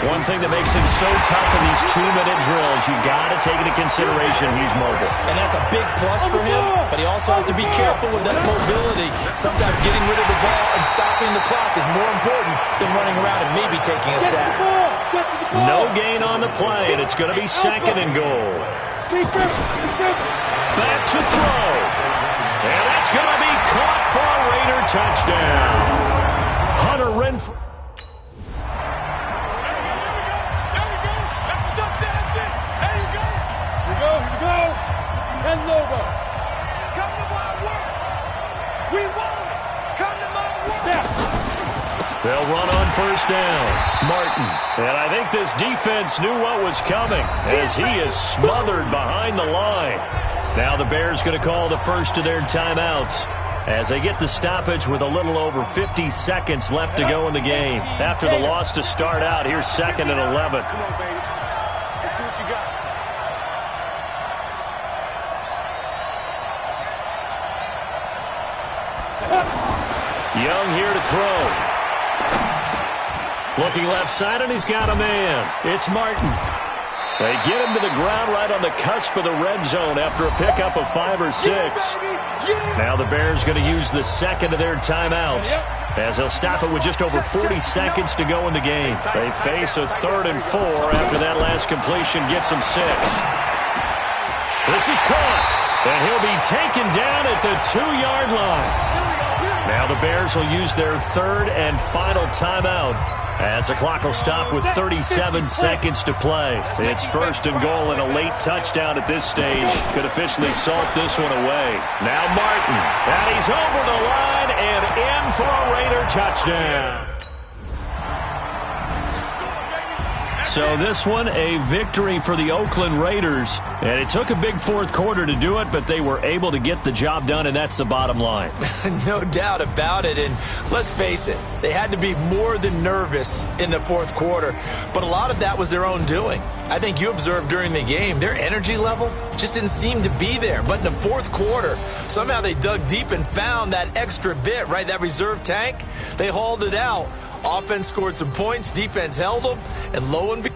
One thing that makes him so tough in these 2-minute drills, you got to take into consideration he's mobile. And that's a big plus for him, but he also has to be careful with that mobility. Sometimes getting rid of the ball and stopping the clock is more important than running around and maybe taking a sack. No gain on the play, and it's going to be 2nd and goal. Back to throw. And that's going to be caught for a Raider touchdown. Hunter Renfrow. first down. Martin. And I think this defense knew what was coming as he is smothered behind the line. Now the Bears going to call the first of their timeouts as they get the stoppage with a little over 50 seconds left to go in the game. After the loss to start out, here's 2nd and 11. Come on, baby. Let's see what you got. Young here to throw. Looking left side, and he's got a man. It's Martin. They get him to the ground right on the cusp of the red zone after a pickup of 5 or 6. Now the Bears going to use the second of their timeouts as they'll stop it with just over 40 seconds to go in the game. They face a 3rd and 4 after that last completion gets them 6. This is caught, and he'll be taken down at the 2-yard line. Now the Bears will use their 3rd and final timeout as the clock will stop with 37 seconds to play. It's 1st and goal, and a late touchdown at this stage could officially salt this one away. Now Martin, and he's over the line and in for a Raider touchdown. So this one, a victory for the Oakland Raiders. And it took a big 4th quarter to do it, but they were able to get the job done, and that's the bottom line. No doubt about it. And let's face it, they had to be more than nervous in the 4th quarter. But a lot of that was their own doing. I think you observed during the game, their energy level just didn't seem to be there. But in the 4th quarter, somehow they dug deep and found that extra bit, right? That reserve tank. They hauled it out. Offense scored some points. Defense held them. And lo and behold,